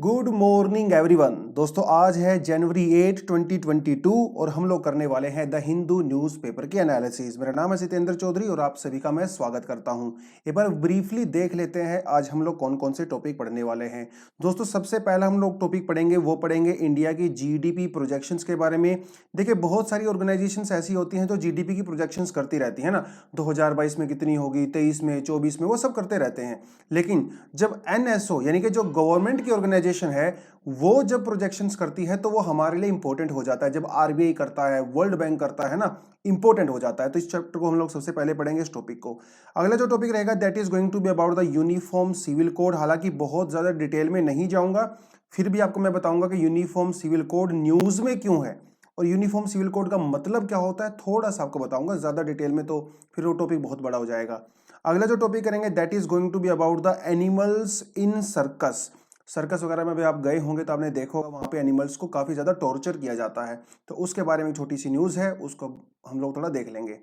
Good morning everyone. दोस्तों आज है जनवरी 8 2022 और हम लोग करने वाले हैं द हिंदू न्यूज़पेपर की एनालिसिस। मेरा नाम है सितेंद्र चौधरी और आप सभी का मैं स्वागत करता हूं। एक बार ब्रीफली देख लेते हैं आज हम लोग कौन कौन से टॉपिक पढ़ने वाले हैं। दोस्तों सबसे पहला हम लोग टॉपिक पढ़ेंगे वो पढ़ेंगे इंडिया की जीडीपी प्रोजेक्शंस के बारे में। देखिए बहुत सारी ऑर्गेनाइजेशंस ऐसी होती हैं जो जीडीपी की प्रोजेक्शंस करती रहती है ना, 2022 में कितनी होगी, 23 में, 24 में, वो सब करते रहते हैं। लेकिन जब एनएसओ यानी कि जो गवर्नमेंट की ऑर्गेनाइजेशन है वो जब प्रोजेक्शंस करती है तो वो हमारे लिए इंपॉर्टेंट हो जाता है। जब आरबीआई करता है, वर्ल्ड बैंक करता है ना, इंपॉर्टेंट हो जाता है। तो इस चैप्टर को हम लोग सबसे पहले पढ़ेंगे इस टॉपिक को। अगला जो टॉपिक रहेगा that is going to be about the uniform civil code. हालांकि बहुत ज्यादा डिटेल में नहीं जाऊंगा, फिर भी आपको मैं बताऊंगा कि यूनिफॉर्म सिविल कोड न्यूज में क्यों है और यूनिफॉर्म सिविल कोड का मतलब क्या होता है, थोड़ा सा आपको बताऊंगा, ज्यादा डिटेल में तो फिर वो टॉपिक बहुत बड़ा हो जाएगा। अगला जो टॉपिक करेंगे that is going to be about the animals in circus. Circus वगैरह में भी आप गए होंगे तो आपने देखा होगा वहाँ पे एनिमल्स को काफ़ी ज़्यादा टॉर्चर किया जाता है। तो उसके बारे में छोटी सी न्यूज़ है, उसको हम लोग थोड़ा देख लेंगे।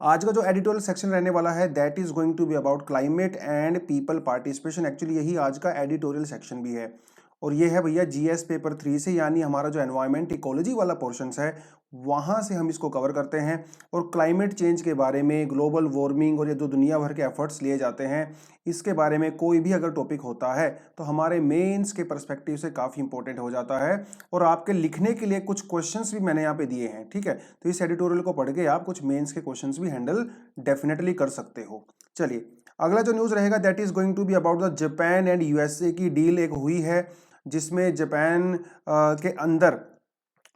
आज का जो एडिटोरियल सेक्शन रहने वाला है that is going to be about climate and people participation. Actually यही आज का एडिटोरियल सेक्शन भी है और ये है भैया जीएस पेपर 3 से, यानी हमारा जो एनवायरमेंट इकोलॉजी वाला पोर्शंस है वहाँ से हम इसको कवर करते हैं। और क्लाइमेट चेंज के बारे में, ग्लोबल वार्मिंग और ये जो दुनिया भर के एफर्ट्स लिए जाते हैं इसके बारे में कोई भी अगर टॉपिक होता है तो हमारे मेंस के पर्सपेक्टिव से काफ़ी इंपॉर्टेंट हो जाता है। और आपके लिखने के लिए कुछ क्वेश्चंस भी मैंने यहाँ पे दिए हैं, ठीक है। तो इस एडिटोरियल को पढ़ के आप कुछ मेंस के क्वेश्चंस भी हैंडल डेफिनेटली कर सकते हो। चलिए अगला जो न्यूज़ रहेगा that is going to be about the Japan and USA की डील एक हुई है जिसमें जापान के अंदर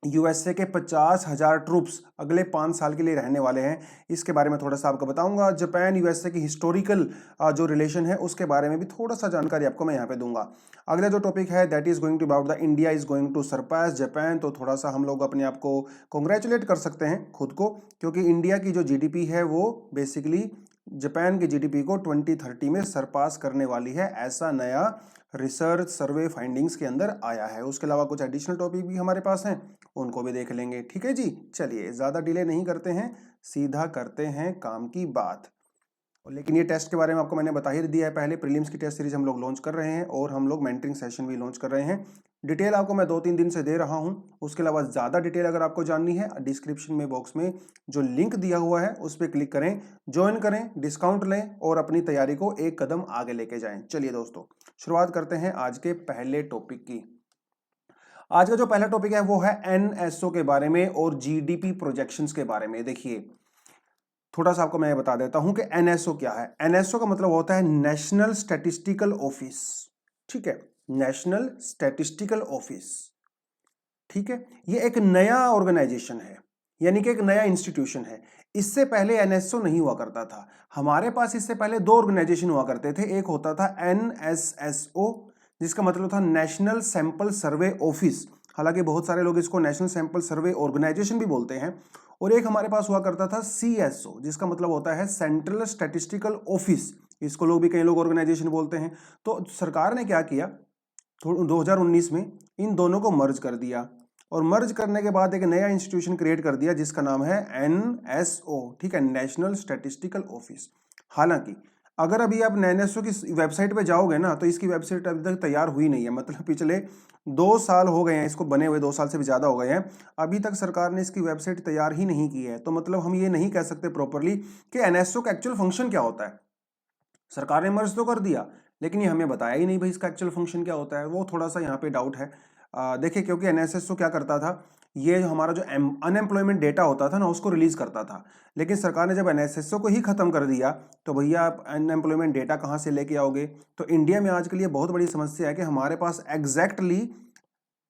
यूएसए के 50,000 ट्रूप्स अगले 5 साल के लिए रहने वाले हैं। इसके बारे में थोड़ा सा आपको बताऊंगा। जापान यूएसए की हिस्टोरिकल जो रिलेशन है उसके बारे में भी थोड़ा सा जानकारी आपको मैं यहाँ पे दूंगा। अगला जो टॉपिक है that is going to about the India is going to surpass Japan. तो थोड़ा सा हम लोग अपने आप को कॉन्ग्रेचुलेट कर सकते हैं खुद को, क्योंकि इंडिया की जो जीडीपी है वो बेसिकली जापान की जीडीपी को 2030 में सरपास करने वाली है, ऐसा नया रिसर्च सर्वे फाइंडिंग्स के अंदर आया है। उसके अलावा कुछ एडिशनल टॉपिक भी हमारे पास हैं, उनको भी देख लेंगे। ठीक है जी, चलिए ज़्यादा डिले नहीं करते हैं, सीधा करते हैं काम की बात। लेकिन ये टेस्ट के बारे में आपको मैंने बता ही दिया है पहले। प्रीलिम्स की टेस्ट सीरीज हम लोग लॉन्च कर रहे हैं और हम लोग मेंटरिंग सेशन भी लॉन्च कर रहे हैं। डिटेल आपको मैं 2-3 दिन से दे रहा हूं। उसके अलावा ज़्यादा डिटेल अगर आपको जाननी है डिस्क्रिप्शन में बॉक्स में जो लिंक दिया हुआ है उस पर क्लिक करें, ज्वाइन करें, डिस्काउंट लें और अपनी तैयारी को एक कदम आगे लेके जाएं। चलिए दोस्तों शुरुआत करते हैं आज के पहले टॉपिक की। आज का जो पहला टॉपिक है वो है एनएसओ के बारे में और जीडीपी प्रोजेक्शंस के बारे में। देखिए थोड़ा सा आपको मैं बता देता हूं कि एनएसओ क्या है। एनएसओ का मतलब होता है नेशनल स्टैटिस्टिकल ऑफिस, ठीक है, नेशनल स्टैटिस्टिकल ऑफिस, ठीक है। ये एक नया ऑर्गेनाइजेशन है, यानी कि एक नया इंस्टीट्यूशन है। इससे पहले एनएसओ नहीं हुआ करता था। हमारे पास इससे पहले 2 ऑर्गेनाइजेशन हुआ करते थे। एक होता था एनएसएसओ जिसका मतलब था नेशनल सैंपल सर्वे ऑफिस, हालांकि बहुत सारे लोग इसको नेशनल सैंपल सर्वे ऑर्गेनाइजेशन भी बोलते हैं। और एक हमारे पास हुआ करता था सीएसओ जिसका मतलब होता है सेंट्रल स्टैटिस्टिकल ऑफिस, इसको लोग भी कई लोग ऑर्गेनाइजेशन बोलते हैं। तो सरकार ने क्या किया 2019 में इन दोनों को मर्ज कर दिया और मर्ज करने के बाद एक नया इंस्टीट्यूशन क्रिएट कर दिया जिसका नाम है एनएसओ, ठीक है, नेशनल स्टैटिस्टिकल ऑफिस। हालांकि अगर अभी आप एनएसओ की वेबसाइट पे जाओगे ना तो इसकी वेबसाइट अभी तक तैयार हुई नहीं है। मतलब पिछले 2 साल हो गए हैं इसको बने हुए, 2 साल से भी ज़्यादा हो गए हैं, अभी तक सरकार ने इसकी वेबसाइट तैयार ही नहीं की है। तो मतलब हम ये नहीं कह सकते प्रॉपरली कि एनएसओ का एक्चुअल फंक्शन क्या होता है। सरकार ने मर्ज तो कर दिया लेकिन ये हमें बताया ही नहीं भाई इसका एक्चुअल फंक्शन क्या होता है। वो थोड़ा सा यहाँ पे डाउट है। देखिए क्योंकि एनएसएसओ क्या करता था, ये हमारा जो अनएम्प्लॉयमेंट डेटा होता था ना उसको रिलीज करता था। लेकिन सरकार ने जब एनएसएसओ को ही खत्म कर दिया तो भैया आप अनएम्प्लॉयमेंट डेटा कहाँ से लेके आओगे। तो इंडिया में आज के लिए बहुत बड़ी समस्या है कि हमारे पास एग्जैक्टली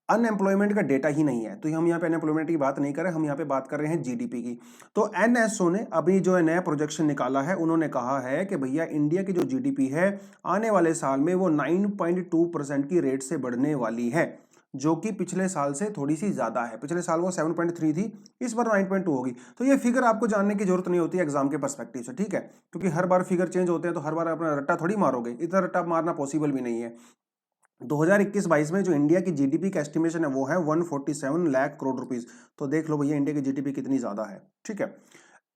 अनएम्प्लॉयमेंट का डेटा ही नहीं है। तो हम यहाँ पे अनएम्प्लॉयमेंट की बात नहीं कर रहे, हम यहाँ पे बात कर रहे हैं जीडीपी की। तो एनएसओ ने अभी जो है नया प्रोजेक्शन निकाला है, उन्होंने कहा है कि भैया इंडिया की जो जीडीपी है आने वाले साल में वो 9.2% की रेट से बढ़ने वाली है, जो कि पिछले साल से थोड़ी सी ज्यादा है। पिछले साल वो 7.3 थी, इस बार 9.2 होगी। तो ये फिगर आपको जानने की जरूरत नहीं होती है एग्जाम के पर्सपेक्टिव से, ठीक है, क्योंकि हर बार फिगर चेंज होते हैं तो हर बार अपना रट्टा थोड़ी मारोगे, इतना रट्टा मारना पॉसिबल भी नहीं है। 2021-22 में जो इंडिया की जीडीपी का एस्टिमेशन है वो है 147 लाख करोड़ रुपीस। तो देख लो भैया इंडिया की जीडीपी कितनी ज्यादा है, ठीक है।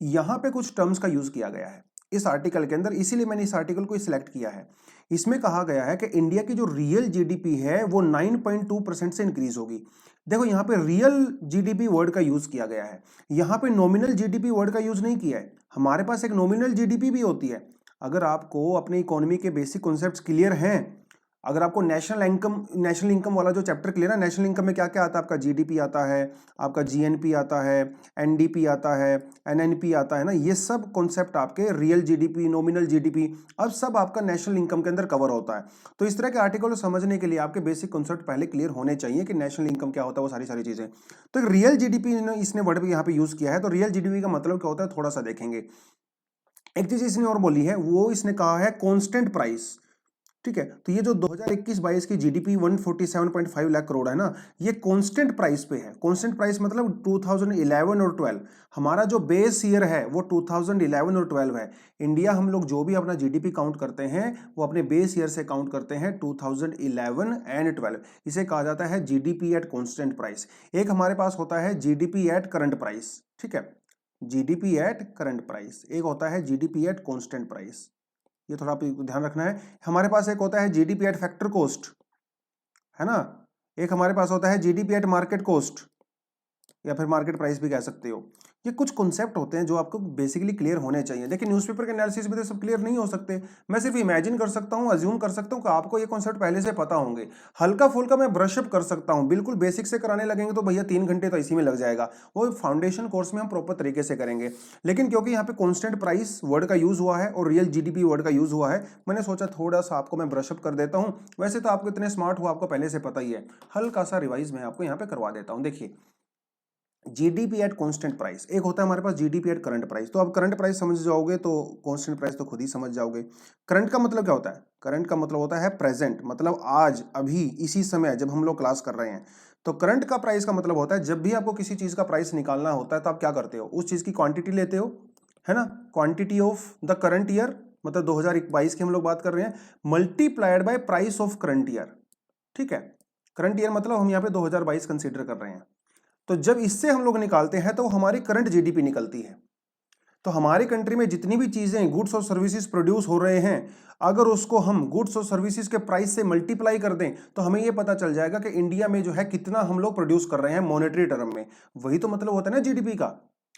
यहां पे कुछ टर्म्स का यूज किया गया है। इस आर्टिकल के अंदर, इसीलिए मैंने इस आर्टिकल को सिलेक्ट किया है। इसमें कहा गया है कि इंडिया की जो रियल जीडीपी है वो 9.2% से इंक्रीज होगी। देखो यहाँ पे रियल जीडीपी वर्ड का यूज किया गया है, यहाँ पे नॉमिनल जीडीपी वर्ड का यूज नहीं किया है। हमारे पास एक नॉमिनल जीडीपी भी होती है। अगर आपको अपनी इकोनॉमी के बेसिक कॉन्सेप्ट्स क्लियर हैं, अगर आपको नेशनल इनकम वाला जो चैप्टर क्लियर है, नेशनल इनकम में क्या क्या आता है, आपका जीडीपी आता है, आपका जीएनपी आता है, एनडीपी आता है, एनएनपी आता है ना, ये सब कॉन्सेप्ट आपके रियल जीडीपी, नॉमिनल जीडीपी, अब सब आपका नेशनल इनकम के अंदर कवर होता है। तो इस तरह के आर्टिकल को समझने के लिए आपके बेसिक कॉन्सेप्ट पहले क्लियर होने चाहिए कि नेशनल इनकम क्या होता है, वो सारी चीजें। तो रियल जीडीपी इसने वर्ड भी यहाँ पे यूज किया है। तो रियल जीडीपी का मतलब क्या होता है, थोड़ा सा देखेंगे। एक चीज इसने और बोली है, वो इसने कहा है कांस्टेंट प्राइस। ठीक है, तो ये जो 2021-22 की जीडीपी 147.5 लाख करोड़ है ना, ये कांस्टेंट प्राइस पे है। कांस्टेंट प्राइस मतलब 2011 और 12, हमारा जो बेस ईयर है वो 2011 और 12 है। इंडिया, हम लोग जो भी अपना जीडीपी काउंट करते हैं वो अपने बेस ईयर से काउंट करते हैं 2011 एंड 12। इसे कहा जाता है जीडीपी एट कांस्टेंट प्राइस। एक हमारे पास होता है जीडीपी एट करंट प्राइस। ठीक है, जीडीपी एट करंट प्राइस, एक होता है जीडीपी एट कांस्टेंट प्राइस, ये थोड़ा आप ध्यान रखना है। हमारे पास एक होता है जीडीपी एट फैक्टर कॉस्ट, है ना, एक हमारे पास होता है जीडीपी एट मार्केट कॉस्ट, या फिर मार्केट प्राइस भी कह सकते हो। ये कुछ कॉन्सेप्ट होते हैं जो आपको बेसिकली क्लियर होने चाहिए। देखिए न्यूज़पेपर के एनालिसिस में तो सब क्लियर नहीं हो सकते, मैं सिर्फ इमेजिन कर सकता हूँ, अज्यूम कर सकता हूँ कि आपको ये कॉन्सेप्ट पहले से पता होंगे। हल्का फुल्का मैं ब्रशअप कर सकता हूँ, बिल्कुल बेसिक से कराने लगेंगे तो भैया 3 घंटे तो इसी में लग जाएगा। वो फाउंडेशन कोर्स में हम प्रॉपर तरीके से करेंगे। लेकिन क्योंकि यहाँ पे कॉन्स्टेंट प्राइस वर्ड का यूज हुआ है और रियल जीडीपी वर्ड का यूज हुआ है, मैंने सोचा थोड़ा सा आपको मैं ब्रशअप कर देता हूँ। वैसे तो आपको इतने स्मार्ट हो, आपको पहले से पता ही है, हल्का सा रिवाइज मैं आपको यहाँ पे करवा देता हूँ। देखिए जीडीपी एट कांस्टेंट प्राइस, एक होता है हमारे पास जीडीपी एट करंट प्राइस। तो आप करंट प्राइस समझ जाओगे तो कांस्टेंट प्राइस तो खुद ही समझ जाओगे। करंट का मतलब क्या होता है, करंट का मतलब होता है प्रेजेंट, मतलब आज, अभी, इसी समय जब हम लोग क्लास कर रहे हैं। तो करंट का प्राइस का मतलब होता है जब भी आपको किसी चीज का प्राइस निकालना होता है तो आप क्या करते हो, उस चीज की क्वांटिटी लेते हो, है ना, quantity of the current year, मतलब 2022 की हम लोग बात कर रहे हैं, multiplied by price of current year. ठीक है, करंट ईयर मतलब हम यहाँ पे 2022 कंसीडर कर रहे हैं। तो जब इससे हम लोग निकालते हैं तो हमारी करंट जीडीपी निकलती है। तो हमारी कंट्री में जितनी भी चीजें, गुड्स और सर्विसेज प्रोड्यूस हो रहे हैं, अगर उसको हम गुड्स और सर्विसेज के प्राइस से मल्टीप्लाई कर दें तो हमें यह पता चल जाएगा कि इंडिया में जो है कितना हम लोग प्रोड्यूस कर रहे हैं मॉनेटरी टर्म में। वही तो मतलब होता है ना जीडीपी का,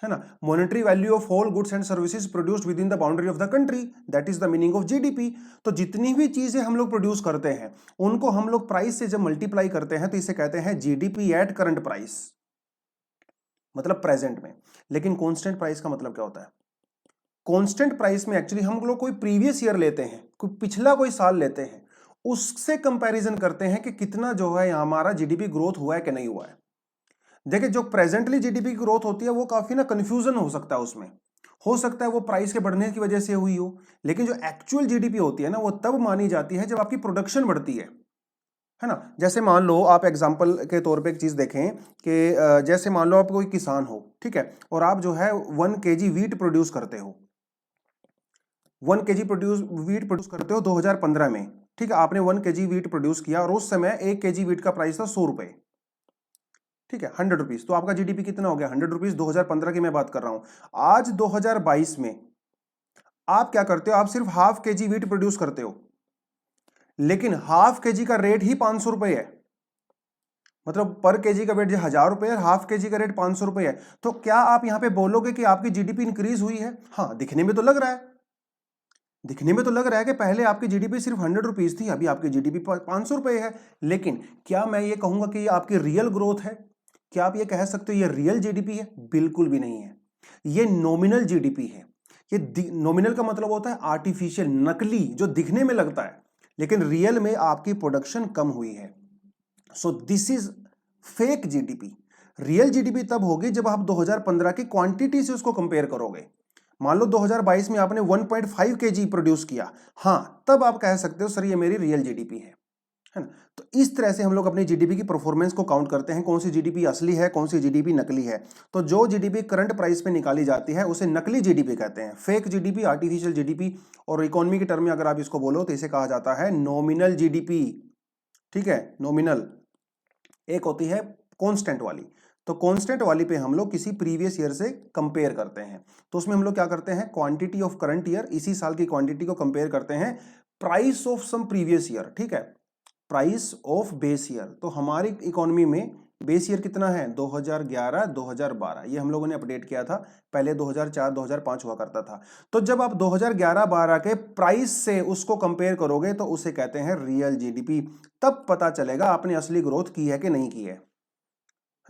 है ना, monetary value of all goods and services produced with in the boundary of the country, that is the meaning of GDP. तो जितनी भी चीजें हम लोग प्रोड्यूस करते हैं उनको हम लोग प्राइस से जब मल्टीप्लाई करते हैं तो इसे कहते हैं जीडीपी एट करंट प्राइस, मतलब प्रेजेंट में। लेकिन कांस्टेंट प्राइस का मतलब क्या होता है, कांस्टेंट प्राइस में एक्चुअली हम लोग कोई प्रीवियस ईयर लेते हैं, कोई पिछला कोई साल लेते हैं, उससे कंपैरिजन करते हैं कि कितना जो है हमारा जीडीपी ग्रोथ हुआ है कि नहीं हुआ है। देखिए जो प्रेजेंटली जीडीपी की ग्रोथ होती है वो काफी ना कंफ्यूजन हो सकता है उसमें, हो सकता है वो प्राइस के बढ़ने की वजह से हुई हो। लेकिन जो एक्चुअल जीडीपी होती है ना वो तब मानी जाती है जब आपकी प्रोडक्शन बढ़ती है ना। जैसे मान लो आप एग्जाम्पल के तौर पे एक चीज देखें कि जैसे मान लो आप कोई किसान हो, ठीक है, और आप जो है 1 kg वीट प्रोड्यूस करते हो, 1 kg वीट प्रोड्यूस करते हो 2015 में। ठीक है, आपने 1 kg वीट प्रोड्यूस किया और उस समय 1 kg वीट का प्राइस था 100 रुपए। ठीक है, 100 रुपीज। तो आपका जीडीपी कितना हो गया, 100 रुपीज। 2015 की मैं बात कर रहा हूं। आज 2022 में आप क्या करते हो, आप सिर्फ हाफ kg वीट प्रोड्यूस करते हो, लेकिन हाफ kg का रेट ही 500 रुपए है, मतलब पर केजी का वेट 1000 रुपए है, हाफ केजी का रेट 500 रुपए है। तो क्या आप यहां पे बोलोगे कि आपकी जीडीपी इंक्रीज हुई है? हाँ, दिखने में तो लग रहा है, दिखने में तो लग रहा है कि पहले आपकी जीडीपी सिर्फ 100 रुपीज थी, अभी आपकी जीडीपी 500 रुपए है। लेकिन क्या मैं ये कहूंगा कि ये आपकी रियल ग्रोथ है? क्या आप ये कह सकते हो ये रियल जीडीपी है? बिल्कुल भी नहीं है, ये नॉमिनल जीडीपी है। ये नॉमिनल का मतलब होता है आर्टिफिशियल, नकली, जो दिखने में लगता है लेकिन रियल में आपकी प्रोडक्शन कम हुई है। So this is fake GDP. Real GDP तब होगी जब आप 2015 की क्वांटिटी से उसको कंपेयर करोगे। मान लो 2022 में आपने 1.5 केजी प्रोड्यूस किया, हां, तब आप कह सकते हो सर ये मेरी रियल जीडीपी है ना। तो इस तरह से हम लोग अपनी जीडीपी की परफॉर्मेंस को काउंट करते हैं, कौन सी जीडीपी असली है, कौन सी जीडीपी नकली है। तो जो जीडीपी करंट प्राइस पे निकाली जाती है उसे नकली जीडीपी कहते हैं, फेक जीडीपी, आर्टिफिशियल जीडीपी। और इकोनॉमी के टर्म में अगर आप इसको बोलो तो इसे कहा जाता है नॉमिनल जीडीपी। ठीक है, नॉमिनल। एक होती है कांस्टेंट वाली। तो कांस्टेंट वाली पे हम लोग किसी प्रीवियस ईयर से कंपेयर करते हैं। तो उसमें हम लोग क्या करते हैं, क्वांटिटी ऑफ करंट ईयर, इसी साल की क्वांटिटी को कंपेयर करते हैं price of some previous year, ठीक है, प्राइस ऑफ बेस ईयर। तो हमारी इकोनॉमी में बेस ईयर कितना है, 2011 2012, ये हम लोगों ने अपडेट किया था, पहले 2004 2005 हुआ करता था। तो जब आप 2011-12 के प्राइस से उसको कंपेयर करोगे तो उसे कहते हैं रियल जीडीपी। तब पता चलेगा आपने असली ग्रोथ की है कि नहीं की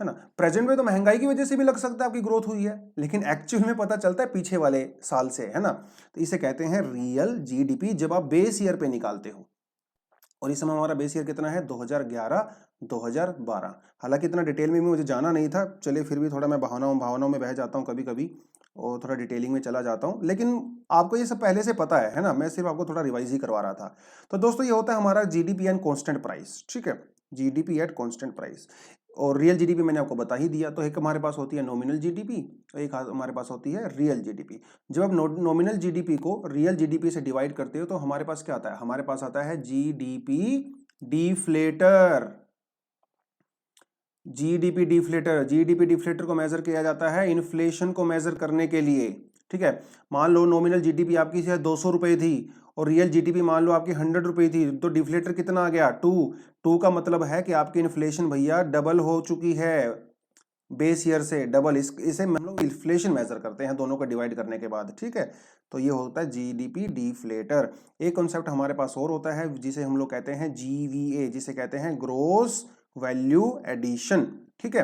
है ना। प्रेजेंट में तो महंगाई की वजह से भी लग सकता है आपकी ग्रोथ हुई है, लेकिन एक्चुअल में पता चलता है पीछे वाले साल से, है ना। तो इसे कहते हैं रियल जीडीपी जब आप बेस ईयर पे निकालते हो। और इस समय हमारा बेस ईयर कितना है, 2011-2012। हालांकि इतना डिटेल में भी मुझे जाना नहीं था, चलिए फिर भी थोड़ा मैं भावनाओं में बह जाता हूँ कभी कभी और थोड़ा डिटेलिंग में चला जाता हूँ, लेकिन आपको ये सब पहले से पता है ना, मैं सिर्फ आपको थोड़ा रिवाइज ही करवा रहा था। तो दोस्तों ये होता है हमारा जीडीपी एंड कांस्टेंट प्राइस, ठीक है, जीडीपी एट कांस्टेंट प्राइस। और रियल जीडीपी मैंने आपको बता ही दिया। तो एक हमारे पास होती है नॉमिनल जीडीपी, एक हमारे पास होती है रियल जीडीपी। जब आप नॉमिनल जीडीपी को रियल जीडीपी से डिवाइड करते हो तो हमारे पास क्या आता है, हमारे पास आता है GDP deflator. GDP deflator, GDP deflator को मेजर किया जाता है इन्फ्लेशन को मेजर करने के लिए, ठीक है। मान लो नॉमिनल जीडीपी आपकी 200 रुपए थी और रियल जीडीपी मान लो आपकी 100 रुपए थी, तो डिफ्लेटर कितना आ गया, 2 का मतलब है कि आपकी इन्फ्लेशन भैया डबल हो चुकी है बेस ईयर से, डबल। इसे हम लोग इन्फ्लेशन मेजर करते हैं दोनों को डिवाइड करने के बाद, ठीक है। तो ये होता है जीडीपी डिफ्लेटर। एक कॉन्सेप्ट हमारे पास और होता है जिसे हम लोग कहते हैं जीवीए, जिसे कहते हैं ग्रोस वैल्यू एडिशन, ठीक है।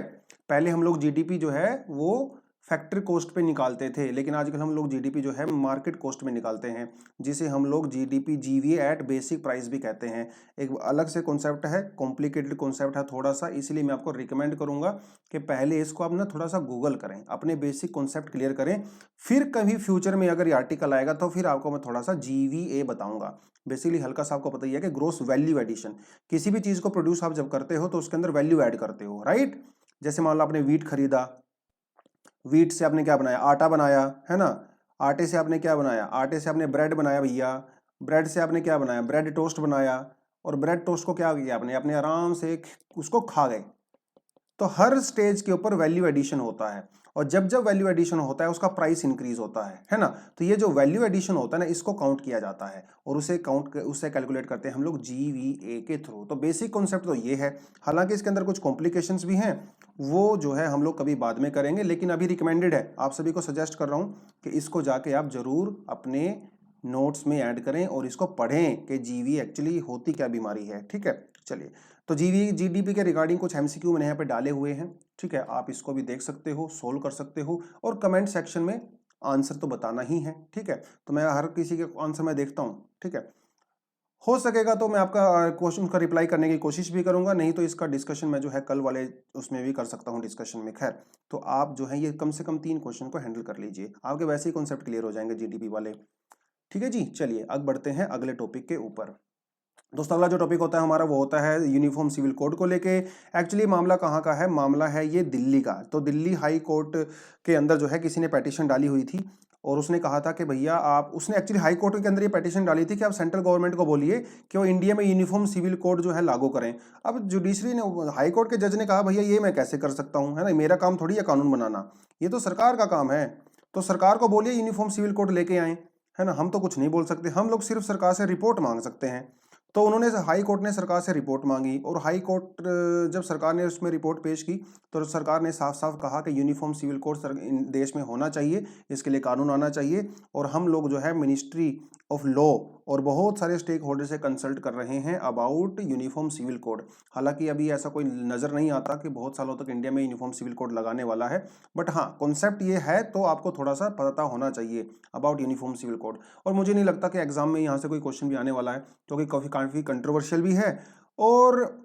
पहले हम लोग जीडीपी जो है वो फैक्ट्री कॉस्ट पे निकालते थे, लेकिन आजकल हम लोग जीडीपी जो है मार्केट कॉस्ट में निकालते हैं, जिसे हम लोग GDP GVA eight basic price भी कहते हैं। एक अलग से कॉन्सेप्ट है, कॉम्प्लिकेटेड कॉन्सेप्ट है थोड़ा सा, इसलिए मैं आपको रिकमेंड करूंगा कि पहले इसको आप ना थोड़ा सा गूगल करें, अपने बेसिक कॉन्सेप्ट क्लियर करें, फिर कभी फ्यूचर में अगर ये आर्टिकल आएगा तो फिर आपको मैं थोड़ा सा जीवीए बताऊंगा। बेसिकली हल्का सा आपको पता ही है कि ग्रोस वैल्यू एडिशन, किसी भी चीज को प्रोड्यूस आप जब करते हो तो उसके अंदर वैल्यू ऐड करते हो, राइट। जैसे मान लो आपने वीट खरीदा, वीट से आपने क्या बनाया, आटा बनाया, है ना। आटे से आपने क्या बनाया, आटे से आपने ब्रेड बनाया भैया, ब्रेड से आपने क्या बनाया, ब्रेड टोस्ट बनाया, और ब्रेड टोस्ट को क्या किया आपने, अपने आराम से उसको खा गए। तो हर स्टेज के ऊपर वैल्यू एडिशन होता है, और जब जब वैल्यू एडिशन होता है उसका प्राइस इंक्रीज होता है ना। तो ये जो वैल्यू एडिशन होता है ना, इसको काउंट किया जाता है और उससे कैलकुलेट करते हैं हम लोग जीवीए के थ्रू। तो बेसिक कॉन्सेप्ट तो ये है, हालांकि इसके अंदर कुछ कॉम्प्लिकेशंस भी हैं, वो जो है हम लोग कभी बाद में करेंगे, लेकिन अभी रिकमेंडेड है, आप सभी को सजेस्ट कर रहा हूँ कि इसको जाके आप जरूर अपने नोट्स में ऐड करें और इसको पढ़ें कि जीवी एक्चुअली होती क्या बीमारी है, ठीक है। चलिए, तो जीडीपी के रिगार्डिंग कुछ एमसीक्यू मैंने यहाँ पे डाले हुए हैं, ठीक है, आप इसको भी देख सकते हो, सोल्व कर सकते हो, और कमेंट सेक्शन में आंसर तो बताना ही है, ठीक है। तो मैं हर किसी के आंसर मैं देखता हूँ, ठीक है। हो सकेगा तो मैं आपका क्वेश्चन का रिप्लाई करने की कोशिश भी करूंगा, नहीं तो इसका डिस्कशन मैं जो है कल वाले उसमें भी कर सकता हूँ डिस्कशन में। खैर, तो आप जो है ये कम से कम 3 क्वेश्चन को हैंडल कर लीजिए, आपके वैसे ही कॉन्सेप्ट क्लियर हो जाएंगे जीडीपी वाले, ठीक है जी। चलिए अब बढ़ते हैं अगले टॉपिक के ऊपर। दोस्तों अगला जो टॉपिक होता है हमारा वो होता है यूनिफॉर्म सिविल कोड को लेके। एक्चुअली मामला कहाँ का है, मामला है ये दिल्ली का। तो दिल्ली हाई कोर्ट के अंदर जो है किसी ने पिटीशन डाली हुई थी और उसने कहा था कि भैया आप, उसने एक्चुअली हाई कोर्ट के अंदर ये पिटीशन डाली थी कि आप सेंट्रल गवर्नमेंट को बोलिए कि वो इंडिया में यूनिफॉर्म सिविल कोड जो है लागू करें। अब जुडिशरी ने, हाई कोर्ट के जज ने कहा भैया ये मैं कैसे कर सकता हूँ, है ना, मेरा काम थोड़ी है कानून बनाना, ये तो सरकार का काम है। तो सरकार को बोलिए यूनिफॉर्म सिविल कोड लेके आए, है ना, हम तो कुछ नहीं बोल सकते, हम लोग सिर्फ सरकार से रिपोर्ट मांग सकते हैं। तो उन्होंने, हाई कोर्ट ने सरकार से रिपोर्ट मांगी और हाई कोर्ट जब सरकार ने उसमें रिपोर्ट पेश की तो सरकार ने साफ साफ कहा कि यूनिफॉर्म सिविल कोड देश में होना चाहिए, इसके लिए कानून आना चाहिए, और हम लोग जो है मिनिस्ट्री ऑफ लॉ और बहुत सारे स्टेक होल्डर से कंसल्ट कर रहे हैं अबाउट यूनिफॉर्म सिविल कोड। हालांकि अभी ऐसा कोई नज़र नहीं आता कि बहुत सालों तक इंडिया में यूनिफॉर्म सिविल कोड लगाने वाला है, बट हाँ कॉन्सेप्ट ये है, तो आपको थोड़ा सा पता होना चाहिए अबाउट यूनिफॉर्म सिविल कोड। और मुझे नहीं लगता कि एग्जाम में यहाँ से कोई क्वेश्चन भी आने वाला है, क्योंकि काफ़ी कंट्रोवर्शियल भी है और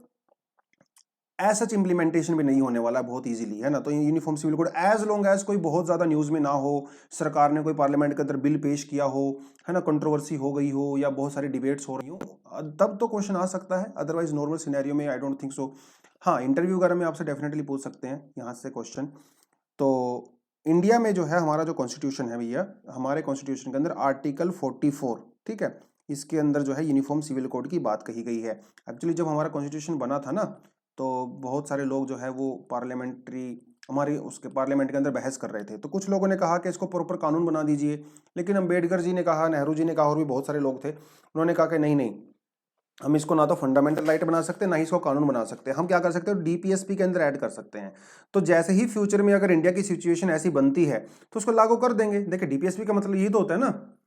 ऐसा इम्प्लीमेंटेशन भी नहीं होने वाला बहुत इजीली, है ना। तो uniform civil code as long as कोई बहुत ज़्यादा न्यूज़ में ना हो, सरकार ने कोई पार्लियामेंट के अंदर बिल पेश किया हो, है ना, कंट्रोवर्सी हो गई हो या बहुत सारी डिबेट्स हो रही हो, तब तो क्वेश्चन आ सकता है, अदरवाइज नॉर्मल सिनेरियो में आई डोंट थिंक सो। हाँ, इंटरव्यू वगैरह में आपसे डेफिनेटली पूछ सकते हैं यहाँ से क्वेश्चन। तो इंडिया में जो है हमारा जो कॉन्स्टिट्यूशन है भैया, हमारे कॉन्स्टिट्यूशन के अंदर आर्टिकल 44, ठीक है, इसके अंदर जो है यूनिफॉर्म सिविल कोड की बात कही गई है। एक्चुअली जब हमारा कॉन्स्टिट्यूशन बना था ना, तो बहुत सारे लोग जो है वो पार्लियामेंट्री हमारे उसके पार्लियामेंट के अंदर बहस कर रहे थे। तो कुछ लोगों ने कहा कि इसको प्रॉपर कानून बना दीजिए, लेकिन अम्बेडकर जी ने कहा, नेहरू जी ने कहा और भी बहुत सारे लोग थे, उन्होंने कहा कि नहीं नहीं, हम इसको ना तो फंडामेंटल राइट बना सकते, ना ही इसको कानून बना सकते। हम क्या कर सकते हैं, डीपीएसपी के अंदर ऐड कर सकते हैं। तो जैसे ही फ्यूचर में अगर इंडिया की सिचुएशन ऐसी बनती है तो उसको लागू कर देंगे। देखिए डीपीएसपी का मतलब यही तो होता है ना,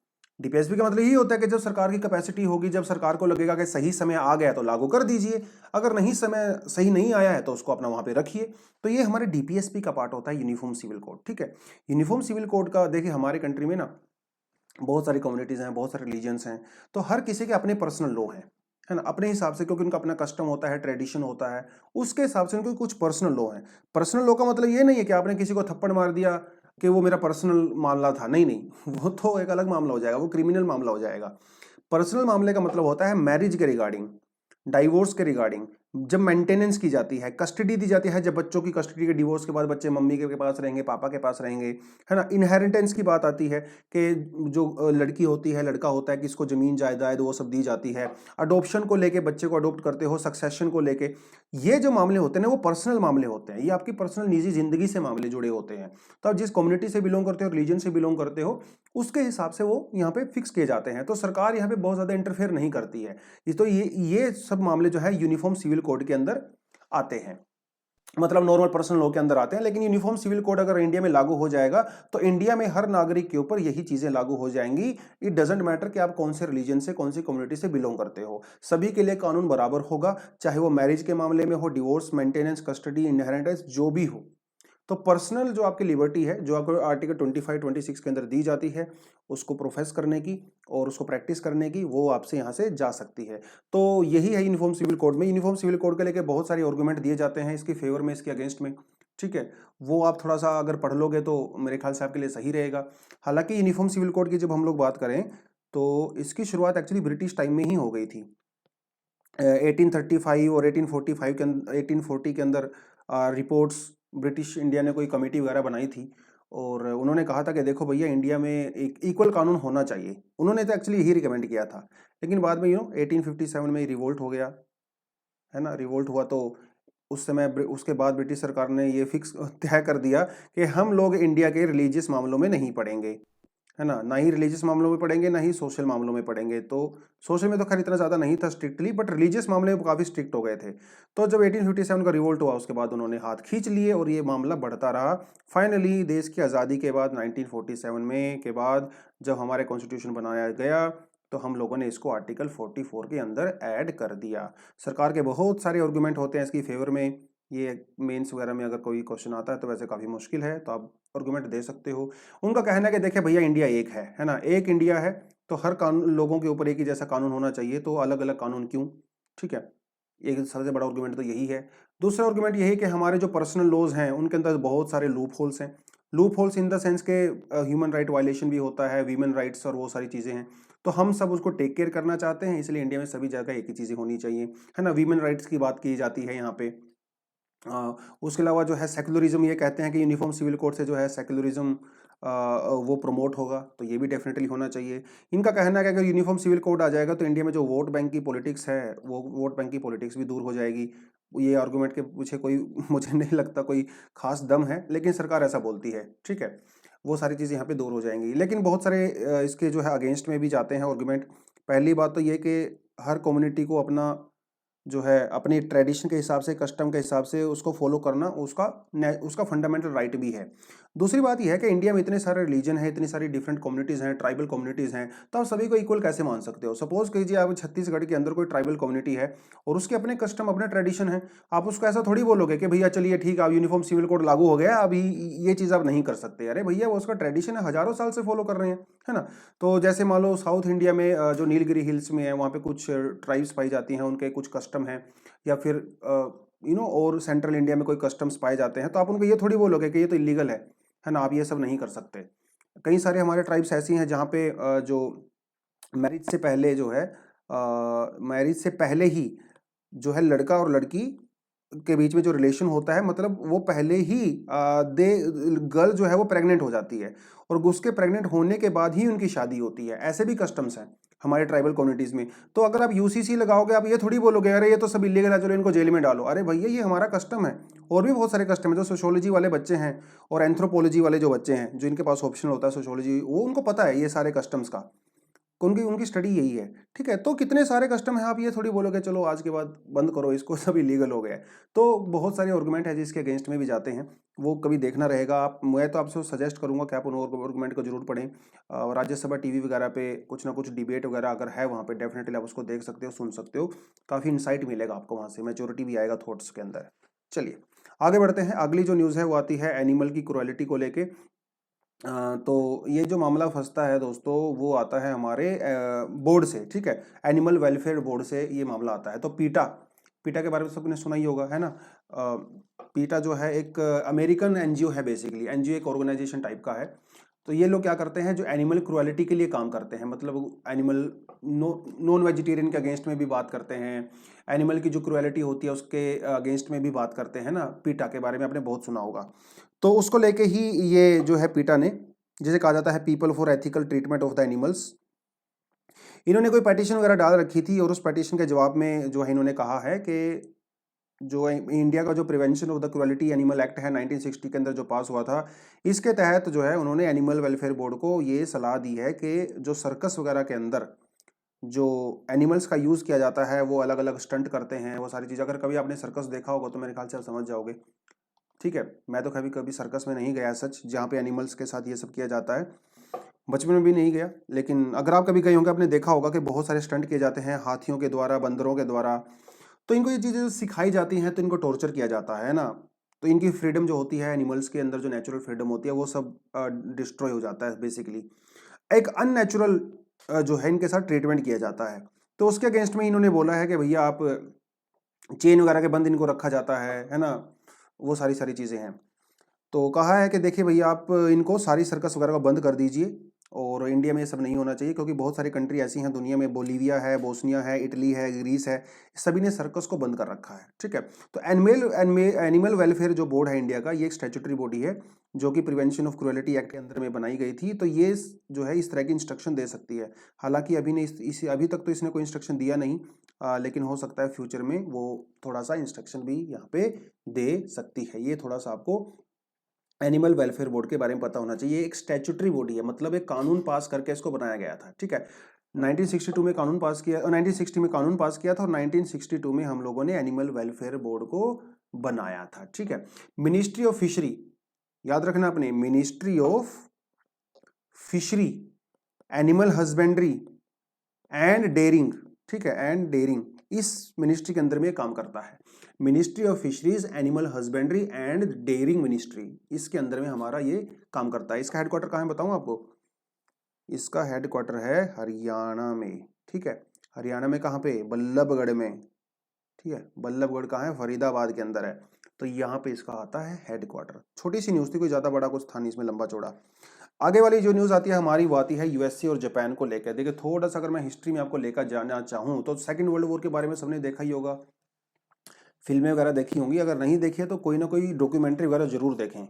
डीपीएसपी का मतलब यही होता है कि जब सरकार की कैपेसिटी होगी, जब सरकार को लगेगा कि सही समय आ गया तो लागू कर दीजिए, अगर नहीं समय सही नहीं आया है तो उसको अपना वहां पे रखिए। तो ये हमारे डीपीएसपी का पार्ट होता है, यूनिफॉर्म सिविल कोड। ठीक है, यूनिफॉर्म सिविल कोड का देखिए हमारे कंट्री में ना बहुत सारी कम्युनिटीज हैं, बहुत सारे रिलीजन्स हैं, तो हर किसी के अपने पर्सनल लॉ हैं, है ना, अपने हिसाब से, क्योंकि उनका अपना कस्टम होता है, ट्रेडिशन होता है, उसके हिसाब से उनके कुछ पर्सनल लॉ हैं। पर्सनल लॉ का मतलब ये नहीं है कि आपने किसी को थप्पड़ मार दिया कि वो मेरा पर्सनल मामला था, नहीं नहीं, वो तो एक अलग मामला हो जाएगा, वो क्रिमिनल मामला हो जाएगा। पर्सनल मामले का मतलब होता है मैरिज के रिगार्डिंग, डाइवोर्स के रिगार्डिंग, जब मेंटेनेंस की जाती है, कस्टडी दी जाती है, जब बच्चों की कस्टडी के डिवोर्स के बाद बच्चे मम्मी के पास रहेंगे, पापा के पास रहेंगे, है ना। इनहेरिटेंस की बात आती है कि जो लड़की होती है, लड़का होता है, किसको जमीन जायदाद वो सब दी जाती है। अडोप्शन को लेके, बच्चे को अडोप्ट करते हो, सक्सेशन को लेके, ये जो मामले होते हैं ना वो पर्सनल मामले होते हैं, ये आपकी पर्सनल निजी जिंदगी से मामले जुड़े होते हैं। तो आप जिस कम्युनिटी से बिलोंग करते हो, रिलीजन से बिलोंग करते हो, उसके हिसाब से वो यहाँ पे फिक्स किए जाते हैं। तो सरकार यहाँ पे बहुत ज्यादा इंटरफेयर नहीं करती है। तो ये सब मामले जो है यूनिफॉर्म सिविल कोड के अंदर आते हैं, मतलब नॉर्मल पर्सनल लॉ के अंदर आते हैं। लेकिन यूनिफॉर्म सिविल कोड अगर इंडिया में लागू हो जाएगा तो इंडिया में हर नागरिक के ऊपर यही चीजें लागू हो जाएंगी। इट डजेंट मैटर कि आप कौन से रिलीजन से, कौन सी कम्युनिटी से बिलोंग करते हो, सभी के लिए कानून बराबर होगा, चाहे वो मैरिज के मामले में हो, डिवोर्स, मेंटेनेंस, कस्टडी, इनहेरिटेंस, जो भी हो। तो पर्सनल जो आपकी लिबर्टी है, जो आपको आर्टिकल 25, 26 के अंदर दी जाती है, उसको प्रोफेस करने की और उसको प्रैक्टिस करने की, वो आपसे यहाँ से जा सकती है। तो यही है यूनिफॉर्म सिविल कोड में। यूनिफॉर्म सिविल कोड के लेके बहुत सारे आर्गुमेंट दिए जाते हैं, इसके फेवर में, इसके अगेंस्ट में। ठीक है, वो आप थोड़ा सा अगर पढ़ लोगे तो मेरे ख्याल से आपके लिए सही रहेगा। हालांकि यूनिफॉर्म सिविल कोड की जब हम लोग बात करें तो इसकी शुरुआत एक्चुअली ब्रिटिश टाइम में ही हो गई थी। 1835 और 1845 के अंदर, 1840 के अंदर रिपोर्ट्स, ब्रिटिश इंडिया ने कोई कमेटी वगैरह बनाई थी और उन्होंने कहा था कि देखो भैया, इंडिया में एक इक्वल कानून होना चाहिए। उन्होंने तो एक्चुअली यही रिकमेंड किया था, लेकिन बाद में 1857 में रिवोल्ट हो गया, है ना। रिवोल्ट हुआ तो उस समय उसके बाद ब्रिटिश सरकार ने ये फिक्स तय कर दिया कि हम लोग इंडिया के रिलीजियस मामलों में नहीं पड़ेंगे, है ना, ना ही रिलीजियस मामलों में पढ़ेंगे, ना ही सोशल मामलों में पढ़ेंगे। तो सोशल में तो खैर इतना ज़्यादा नहीं था स्ट्रिक्टली, बट रिलीजियस मामले में काफ़ी स्ट्रिक्ट हो गए थे। तो जब 1857 का रिवोल्ट हुआ उसके बाद उन्होंने हाथ खींच लिए और ये मामला बढ़ता रहा। फाइनली देश की आज़ादी के बाद 1947 में के बाद जब हमारे कॉन्स्टिट्यूशन बनाया गया तो हम लोगों ने इसको आर्टिकल 44 के अंदर ऐड कर दिया। सरकार के बहुत सारे आर्गूमेंट होते हैं इसकी फेवर में। ये मेंस वगैरह में अगर कोई क्वेश्चन आता है तो वैसे काफ़ी मुश्किल है, तो आप आर्गूमेंट दे सकते हो। उनका कहना है कि देखिए भैया, इंडिया एक है ना, एक इंडिया है, तो हर कानून, लोगों के ऊपर एक ही जैसा कानून होना चाहिए, तो अलग अलग कानून क्यों। ठीक है, एक सबसे बड़ा आर्गूमेंट तो यही है। दूसरा आर्गूमेंट यही कि हमारे जो पर्सनल लॉज हैं उनके अंदर बहुत सारे लूप होल्स हैं। Loop holes in the sense के ह्यूमन राइट वायलेशन भी होता है, वीमेन राइट्स और वो सारी चीज़ें हैं। तो हम सब उसको टेक केयर करना चाहते हैं, इसलिए इंडिया में सभी जगह एक ही चीज़ें होनी चाहिए, है ना। वीमेन राइट्स की बात की जाती है यहाँ पे। उसके अलावा जो है सेक्युलरिज्म, ये कहते हैं कि यूनिफॉर्म सिविल कोड से जो है सेक्युलरिज्म वो प्रमोट होगा, तो ये भी डेफिनेटली होना चाहिए। इनका कहना है कि अगर यूनिफॉर्म सिविल कोड आ जाएगा तो इंडिया में जो वोट बैंक की पॉलिटिक्स है, वो वोट बैंक की पॉलिटिक्स भी दूर हो जाएगी। ये आर्गूमेंट के पीछे कोई मुझे नहीं लगता कोई खास दम है, लेकिन सरकार ऐसा बोलती है। ठीक है, वो सारी चीज़ें यहाँ पे दूर हो जाएंगी। लेकिन बहुत सारे इसके जो है अगेंस्ट में भी जाते हैं आर्गूमेंट। पहली बात तो ये कि हर कम्युनिटी को अपना जो है अपनी ट्रेडिशन के हिसाब से, कस्टम के हिसाब से उसको फॉलो करना उसका फंडामेंटल राइट भी है। दूसरी बात यह है कि इंडिया में इतने सारे रिलीजन हैं, इतनी सारी डिफरेंट कम्युनिटीज़ हैं, ट्राइबल कम्युनिटीज़ हैं, तो आप सभी को इक्वल कैसे मान सकते हो। सपोज कीजिए आप छत्तीसगढ़ के अंदर कोई ट्राइबल कम्युनिटी है और उसके अपने कस्टम, अपने ट्रेडिशन है, आप उसको ऐसा थोड़ी बोलोगे कि भैया चलिए ठीक है, अब यूनिफॉर्म सिविल कोड लागू हो गया, अभी ये चीज़ आप नहीं कर सकते। अरे भैया, वो उसका ट्रेडिशन है, हजारों साल से फॉलो कर रहे हैं, है ना। तो जैसे मान लो साउथ इंडिया में जो नीलगिरी हिल्स में है, वहाँ पे कुछ ट्राइब्स पाई जाती हैं, उनके कुछ कस्टम हैं, या फिर और सेंट्रल इंडिया में कोई कस्टम्स पाए जाते हैं, तो आप उनको ये थोड़ी बोलोगे कि ये तो इलीगल है ना, आप ये सब नहीं कर सकते। कई सारे हमारे ट्राइब्स ऐसी हैं जहाँ पे जो मैरिज से पहले जो है, मैरिज से पहले ही जो है लड़का और लड़की के बीच में जो रिलेशन होता है, मतलब वो पहले ही दे गर्ल जो है वो प्रेग्नेंट हो जाती है और उसके प्रेग्नेंट होने के बाद ही उनकी शादी होती है। ऐसे भी कस्टम्स हैं, हमारे ट्राइबल कम्युनिटीज़ में। तो अगर आप यूसीसी लगाओगे, आप ये थोड़ी बोलोगे अरे ये तो सब इलीगल है, चलो इनको जेल में डालो। अरे भैया ये हमारा कस्टम है। और भी बहुत सारे कस्टम है। जो सोशियोलॉजी वाले बच्चे हैं और एंथ्रोपोलॉजी वाले जो बच्चे हैं, जो इनके पास ऑप्शन होता है सोशियोलॉजी, वो उनको पता है ये सारे कस्टम्स का, उनकी उनकी स्टडी यही है। ठीक है, तो कितने सारे कस्टम हैं, आप ये थोड़ी बोलोगे चलो आज के बाद बंद करो इसको, सब इलीगल हो गया है। तो बहुत सारे आर्गूमेंट है जिसके अगेंस्ट में भी जाते हैं, वो कभी देखना रहेगा। आप, मैं तो आपसे सजेस्ट करूंगा कि आप उन आर्गूमेंट को जरूर पढ़ें। राज्यसभा टीवी वगैरह पे कुछ ना कुछ डिबेट वगैरह अगर है वहाँ पे, डेफिनेटली आप उसको देख सकते हो, सुन सकते हो। काफ़ी इंसाइट मिलेगा आपको वहाँ से, मैच्योरिटी भी आएगा थॉट्स के अंदर। चलिए आगे बढ़ते हैं। अगली जो न्यूज़ है वो आती है एनिमल की क्रुएलिटी को लेके। तो ये जो मामला फंसता है दोस्तों, वो आता है हमारे बोर्ड से। ठीक है, एनिमल वेलफेयर बोर्ड से ये मामला आता है। तो पीटा, पीटा के बारे में सबने सुना ही होगा, है ना। पीटा जो है एक अमेरिकन एनजीओ है, बेसिकली एनजीओ एक ऑर्गेनाइजेशन टाइप का है। तो ये लोग क्या करते हैं, जो एनिमल क्रुएलिटी के लिए काम करते हैं, मतलब एनिमल नॉन वेजिटेरियन के अगेंस्ट में भी बात करते हैं, एनिमल की जो क्रुएलिटी होती है उसके अगेंस्ट में भी बात करते हैं ना। पीटा के बारे में आपने बहुत सुना होगा। तो उसको लेके ही ये जो है पीटा ने, जिसे कहा जाता है people for ethical treatment of the animals, इन्होंने कोई पिटीशन वगैरह डाल रखी थी। और उस पिटीशन के जवाब में जो है इन्होंने कहा है कि जो इंडिया का जो prevention of the cruelty animal act है 1960 के अंदर जो पास हुआ था, इसके तहत जो है उन्होंने एनिमल वेलफेयर बोर्ड को ये सलाह दी है कि जो सर्कस वगैरह के अंदर जो एनिमल्स का यूज़ किया जाता है, वो अलग अलग स्टंट करते हैं, वो सारी चीज़, अगर कभी आपने सर्कस देखा होगा तो मेरे ख्याल से आप समझ जाओगे। ठीक है, मैं तो कभी कभी सर्कस में नहीं गया सच, जहाँ पे एनिमल्स के साथ ये सब किया जाता है। बचपन में भी नहीं गया, लेकिन अगर आप कभी गए होंगे आपने देखा होगा कि बहुत सारे स्टंट किए जाते हैं हाथियों के द्वारा, बंदरों के द्वारा। तो इनको ये चीज़ें सिखाई जाती हैं, तो इनको टॉर्चर किया जाता है ना। तो इनकी फ्रीडम जो होती है, एनिमल्स के अंदर जो नेचुरल फ्रीडम होती है, वो सब डिस्ट्रॉय हो जाता है बेसिकली। एक अननेचुरल जो है इनके साथ ट्रीटमेंट किया जाता है। तो उसके अगेंस्ट में इन्होंने बोला है कि भैया आप चेन वगैरह के बंद इनको रखा जाता है ना, वो सारी सारी चीज़ें हैं। तो कहा है कि देखिए भैया आप इनको सारी सर्कस वगैरह को बंद कर दीजिए, और इंडिया में ये सब नहीं होना चाहिए, क्योंकि बहुत सारी कंट्री ऐसी हैं दुनिया में, बोलीविया है, बोस्निया है, इटली है, ग्रीस है, सभी ने सर्कस को बंद कर रखा है। ठीक है, तो एनिमल वेलफेयर जो बोर्ड है इंडिया का, ये एक स्टैट्यूटरी बॉडी है जो कि प्रिवेंशन ऑफ क्रुएल्टी एक्ट के अंदर में बनाई गई थी। तो ये जो है इस तरह की इंस्ट्रक्शन दे सकती है। हालांकि अभी तक तो इसने कोई इंस्ट्रक्शन दिया नहीं, लेकिन हो सकता है फ्यूचर में वो थोड़ा सा इंस्ट्रक्शन भी यहाँ पे दे सकती है। ये थोड़ा सा आपको एनिमल वेलफेयर बोर्ड के बारे में पता होना चाहिए। एक स्टैट्यूटरी बॉडी है, मतलब एक कानून पास करके इसको बनाया गया था। ठीक है, 1962 में कानून पास किया, 1960 में कानून पास किया था, और 1962 में हम लोगों ने एनिमल वेलफेयर बोर्ड को बनाया था। ठीक है, मिनिस्ट्री ऑफ फिशरी, याद रखना अपने, ministry of fishery, animal husbandry and dairying. ठीक है, एंड डेयरिंग, इस मिनिस्ट्री के अंदर में काम करता है। Ministry of fisheries, animal husbandry and dairying ministry, इसके अंदर में हमारा ये काम करता है। इसका हेडक्वार्टर कहाँ है बताऊं आपको, इसका हेडक्वार्टर है हरियाणा में। ठीक है, हरियाणा में कहाँ पे, बल्लभगढ़ में। ठीक है, बल्लभगढ़ कहाँ है, फरीदाबाद के अंदर है। तो यहाँ पे इसका आता है हेडक्वार्टर। छोटी सी न्यूज़ थी, कोई ज़्यादा बड़ा कुछ था नहीं इसमें, लंबा चौड़ा। आगे वाली जो न्यूज़ आती है हमारी, वो आती है यूएसए और जापान को लेकर। देखिए थोड़ा सा अगर मैं हिस्ट्री में आपको लेकर जाना चाहूँ, तो सेकेंड वर्ल्ड वॉर के बारे में सबने देखा ही होगा, फिल्में वगैरह देखी होंगी। अगर नहीं देखी है तो कोई ना कोई डॉक्यूमेंट्री वगैरह जरूर देखें।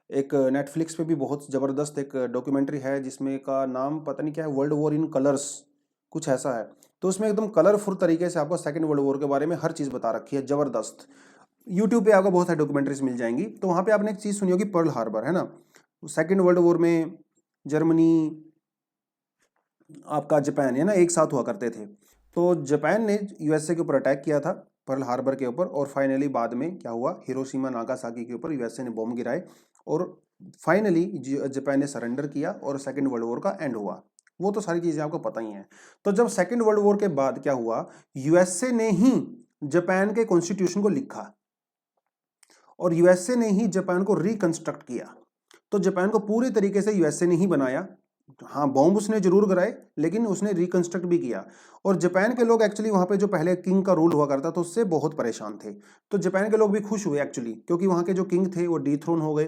एक नेटफ्लिक्स पे भी बहुत ज़बरदस्त एक डॉक्यूमेंट्री है, जिसमें का नाम पता नहीं क्या है, वर्ल्ड वॉर इन कलर्स, कुछ ऐसा है। तो उसमें एकदम कलरफुल तरीके से आपको सेकेंड वर्ल्ड वॉर के बारे में हर चीज़ बता रखी है, ज़बरदस्त। यूट्यूब पे आपको बहुत सारी डॉक्यूमेंट्रीज मिल जाएंगी। तो वहाँ पे आपने एक चीज़ सुनी होगी, पर्ल हार्बर, है ना। सेकेंड वर्ल्ड वॉर में जर्मनी, आपका जापान, है ना, एक साथ हुआ करते थे। तो जापान ने यूएसए के ऊपर अटैक किया था, पर्ल हार्बर के ऊपर, और फाइनली बाद में क्या हुआ, हिरोशिमा नागासाकी के ऊपर यूएसए ने बॉम्ब गिराए, और फाइनली जापान ने सरेंडर किया और सेकेंड वर्ल्ड वॉर का एंड हुआ। वो तो सारी चीज़ें आपको पता ही हैं। तो जब सेकेंड वर्ल्ड वॉर के बाद क्या हुआ, यूएसए ने ही जापान के कॉन्स्टिट्यूशन को लिखा, और यूएसए ने ही जापान को रिकंस्ट्रक्ट किया। तो जापान को पूरी तरीके से यूएसए ने ही बनाया। हाँ, बॉम्ब उसने जरूर गिराए, लेकिन उसने रिकंस्ट्रक्ट भी किया। और जापान के लोग एक्चुअली वहाँ पे जो पहले किंग का रूल हुआ करता था, उससे बहुत परेशान थे। तो जापान के लोग भी खुश हुए एक्चुअली, क्योंकि वहाँ के जो किंग थे वो डिथ्रोन हो गए।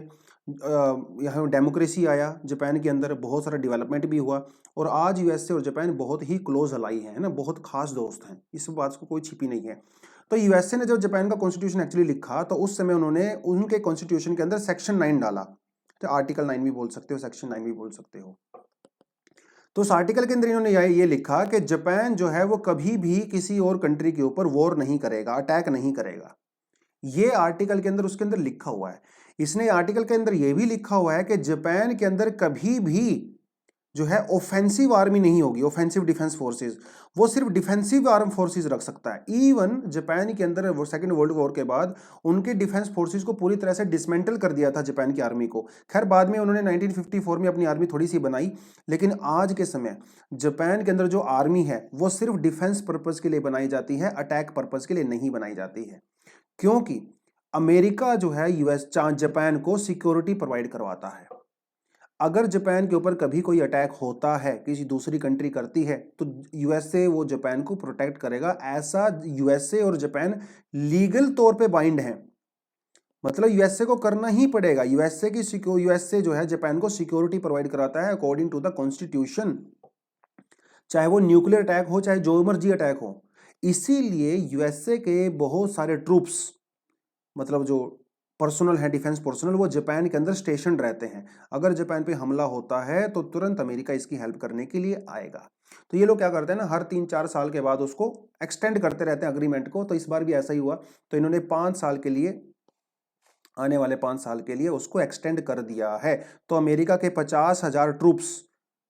यहाँ डेमोक्रेसी आया जापान के अंदर, बहुत सारा डेवलपमेंट भी हुआ, और आज यूएसए और जापान बहुत ही क्लोज अलाई हैं, है ना, बहुत खास दोस्त हैं, इस बात को कोई छिपी नहीं है। तो यूएसए ने जब जापान का कॉन्स्टिट्यूशन एक्चुअली लिखा, तो उस समय उन्होंने उनके कॉन्स्टिट्यूशन के अंदर सेक्शन 9 डाला। तो आर्टिकल 9 भी बोल सकते हो, सेक्शन 9 भी बोल सकते हो। तो उस आर्टिकल के अंदर इन्होंने ये लिखा कि जापान जो है वो कभी भी किसी और कंट्री के ऊपर वॉर नहीं करेगा, अटैक नहीं करेगा। ये आर्टिकल के अंदर उसके अंदर लिखा हुआ है। इसने आर्टिकल के अंदर यह भी लिखा हुआ है कि जापान के अंदर कभी भी जो है ऑफेंसिव आर्मी नहीं होगी, ऑफेंसिव डिफेंस फोर्सेस, वो सिर्फ डिफेंसिव आर्म फोर्सेस रख सकता है। इवन जापान के अंदर वो सेकंड वर्ल्ड वॉर के बाद उनके डिफेंस फोर्सेस को पूरी तरह से डिसमेंटल कर दिया था जापान की आर्मी को। खैर बाद में उन्होंने 1954 में अपनी आर्मी थोड़ी सी बनाई, लेकिन आज के समय जापान के अंदर जो आर्मी है वो सिर्फ डिफेंस पर्पज के लिए बनाई जाती है, अटैक पर्पज के लिए नहीं बनाई जाती है। क्योंकि अमेरिका जो है यूएस जापान को सिक्योरिटी प्रोवाइड करवाता है। अगर जापान के ऊपर कभी कोई अटैक होता है, किसी दूसरी कंट्री करती है, तो यूएसए वो जापान को प्रोटेक्ट करेगा। ऐसा यूएसए और जापान लीगल तौर पे बाइंड हैं, मतलब यूएसए को करना ही पड़ेगा। यूएसए जो है जापान को सिक्योरिटी प्रोवाइड कराता है अकॉर्डिंग टू द कॉन्स्टिट्यूशन, चाहे वो न्यूक्लियर अटैक हो, चाहे जो मर्जी अटैक हो। इसीलिए यूएसए के बहुत सारे ट्रूप्स, मतलब जो पर्सनल है, डिफेंस पर्सनल, वो जापान के अंदर स्टेशन रहते हैं। अगर जापान पे हमला होता है तो तुरंत अमेरिका इसकी हेल्प करने के लिए आएगा। तो ये लोग क्या करते हैं ना, हर 3-4 साल के बाद उसको एक्सटेंड करते रहते हैं अग्रीमेंट को। तो इस बार भी ऐसा ही हुआ, तो इन्होंने 5 साल के लिए, आने वाले 5 साल के लिए उसको एक्सटेंड कर दिया है। तो अमेरिका के 50,000 ट्रूप्स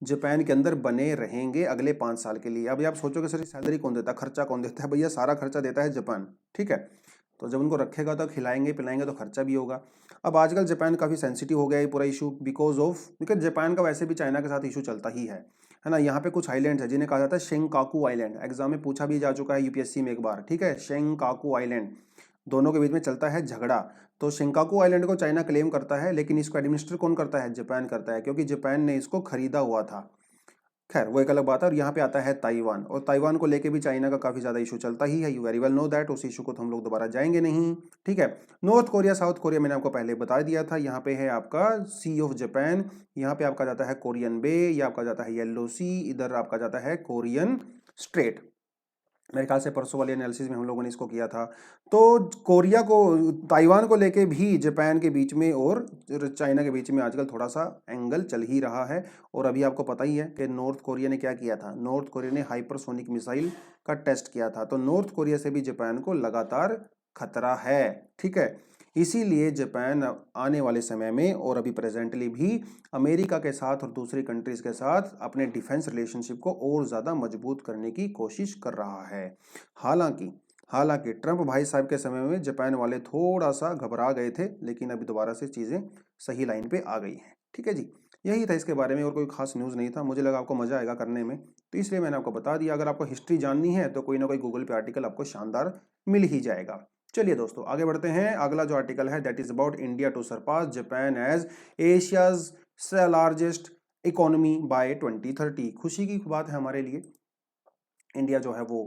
जापान के अंदर बने रहेंगे अगले 5 साल के लिए। अभी आप सोचोगे सर सैलरी कौन देता है, खर्चा कौन देता है? भैया सारा खर्चा देता है जापान, ठीक है। तो जब उनको रखेगा तो खिलाएंगे पिलाएंगे तो खर्चा भी होगा। अब आजकल जापान काफ़ी सेंसिटिव हो गया है पूरा इशू, बिकॉज जापान का वैसे भी चाइना के साथ इशू चलता ही है ना। यहाँ पे कुछ आइलैंड्स है जिन्हें कहा जाता है शेंकाकू आइलैंड। एग्जाम में पूछा भी जा चुका है यूपीएससी में एक बार, ठीक है। शेंकाकू आइलैंड, दोनों के बीच में चलता है झगड़ा। तो शेंकाकू आइलैंड को चाइना क्लेम करता है, लेकिन इसको एडमिनिस्टर कौन करता है? जापान करता है, क्योंकि जापान ने इसको खरीदा हुआ था। खैर वो एक अलग बात है। और यहाँ पे आता है ताइवान, और ताइवान को लेके भी चाइना का काफ़ी ज़्यादा इशू चलता ही है। You very well know that. उस इशू को तो हम लोग दोबारा जाएंगे नहीं, ठीक है। नॉर्थ कोरिया साउथ कोरिया मैंने आपको पहले बता दिया था। यहाँ पे है आपका सी ऑफ जापान, यहाँ पे आपका जाता है कोरियन बे, ये आपका जाता है येलो सी, इधर आपका जाता है कोरियन स्ट्रेट। मेरे ख्याल से परसों वाले एनालिसिस में हम लोगों ने इसको किया था। तो कोरिया को, ताइवान को लेके भी जापान के बीच में और चाइना के बीच में आजकल थोड़ा सा एंगल चल ही रहा है। और अभी आपको पता ही है कि नॉर्थ कोरिया ने क्या किया था, नॉर्थ कोरिया ने हाइपरसोनिक मिसाइल का टेस्ट किया था। तो नॉर्थ कोरिया से भी जापान को लगातार खतरा है, ठीक है। इसीलिए जापान आने वाले समय में और अभी प्रेजेंटली भी अमेरिका के साथ और दूसरी कंट्रीज के साथ अपने डिफेंस रिलेशनशिप को और ज़्यादा मजबूत करने की कोशिश कर रहा है। हालांकि ट्रंप भाई साहब के समय में जापान वाले थोड़ा सा घबरा गए थे, लेकिन अभी दोबारा से चीज़ें सही लाइन पे आ गई हैं, ठीक है जी। यही था इसके बारे में, और कोई खास न्यूज़ नहीं था। मुझे लगा आपको मज़ा आएगा करने में, तो इसलिए मैंने आपको बता दिया। अगर आपको हिस्ट्री जाननी है तो कोई ना कोई गूगल पे आर्टिकल आपको शानदार मिल ही जाएगा। चलिए दोस्तों आगे बढ़ते हैं। अगला जो आर्टिकल है that is about India to surpass Japan as Asia's largest economy by 2030। खुशी की बात है हमारे लिए, इंडिया जो है वो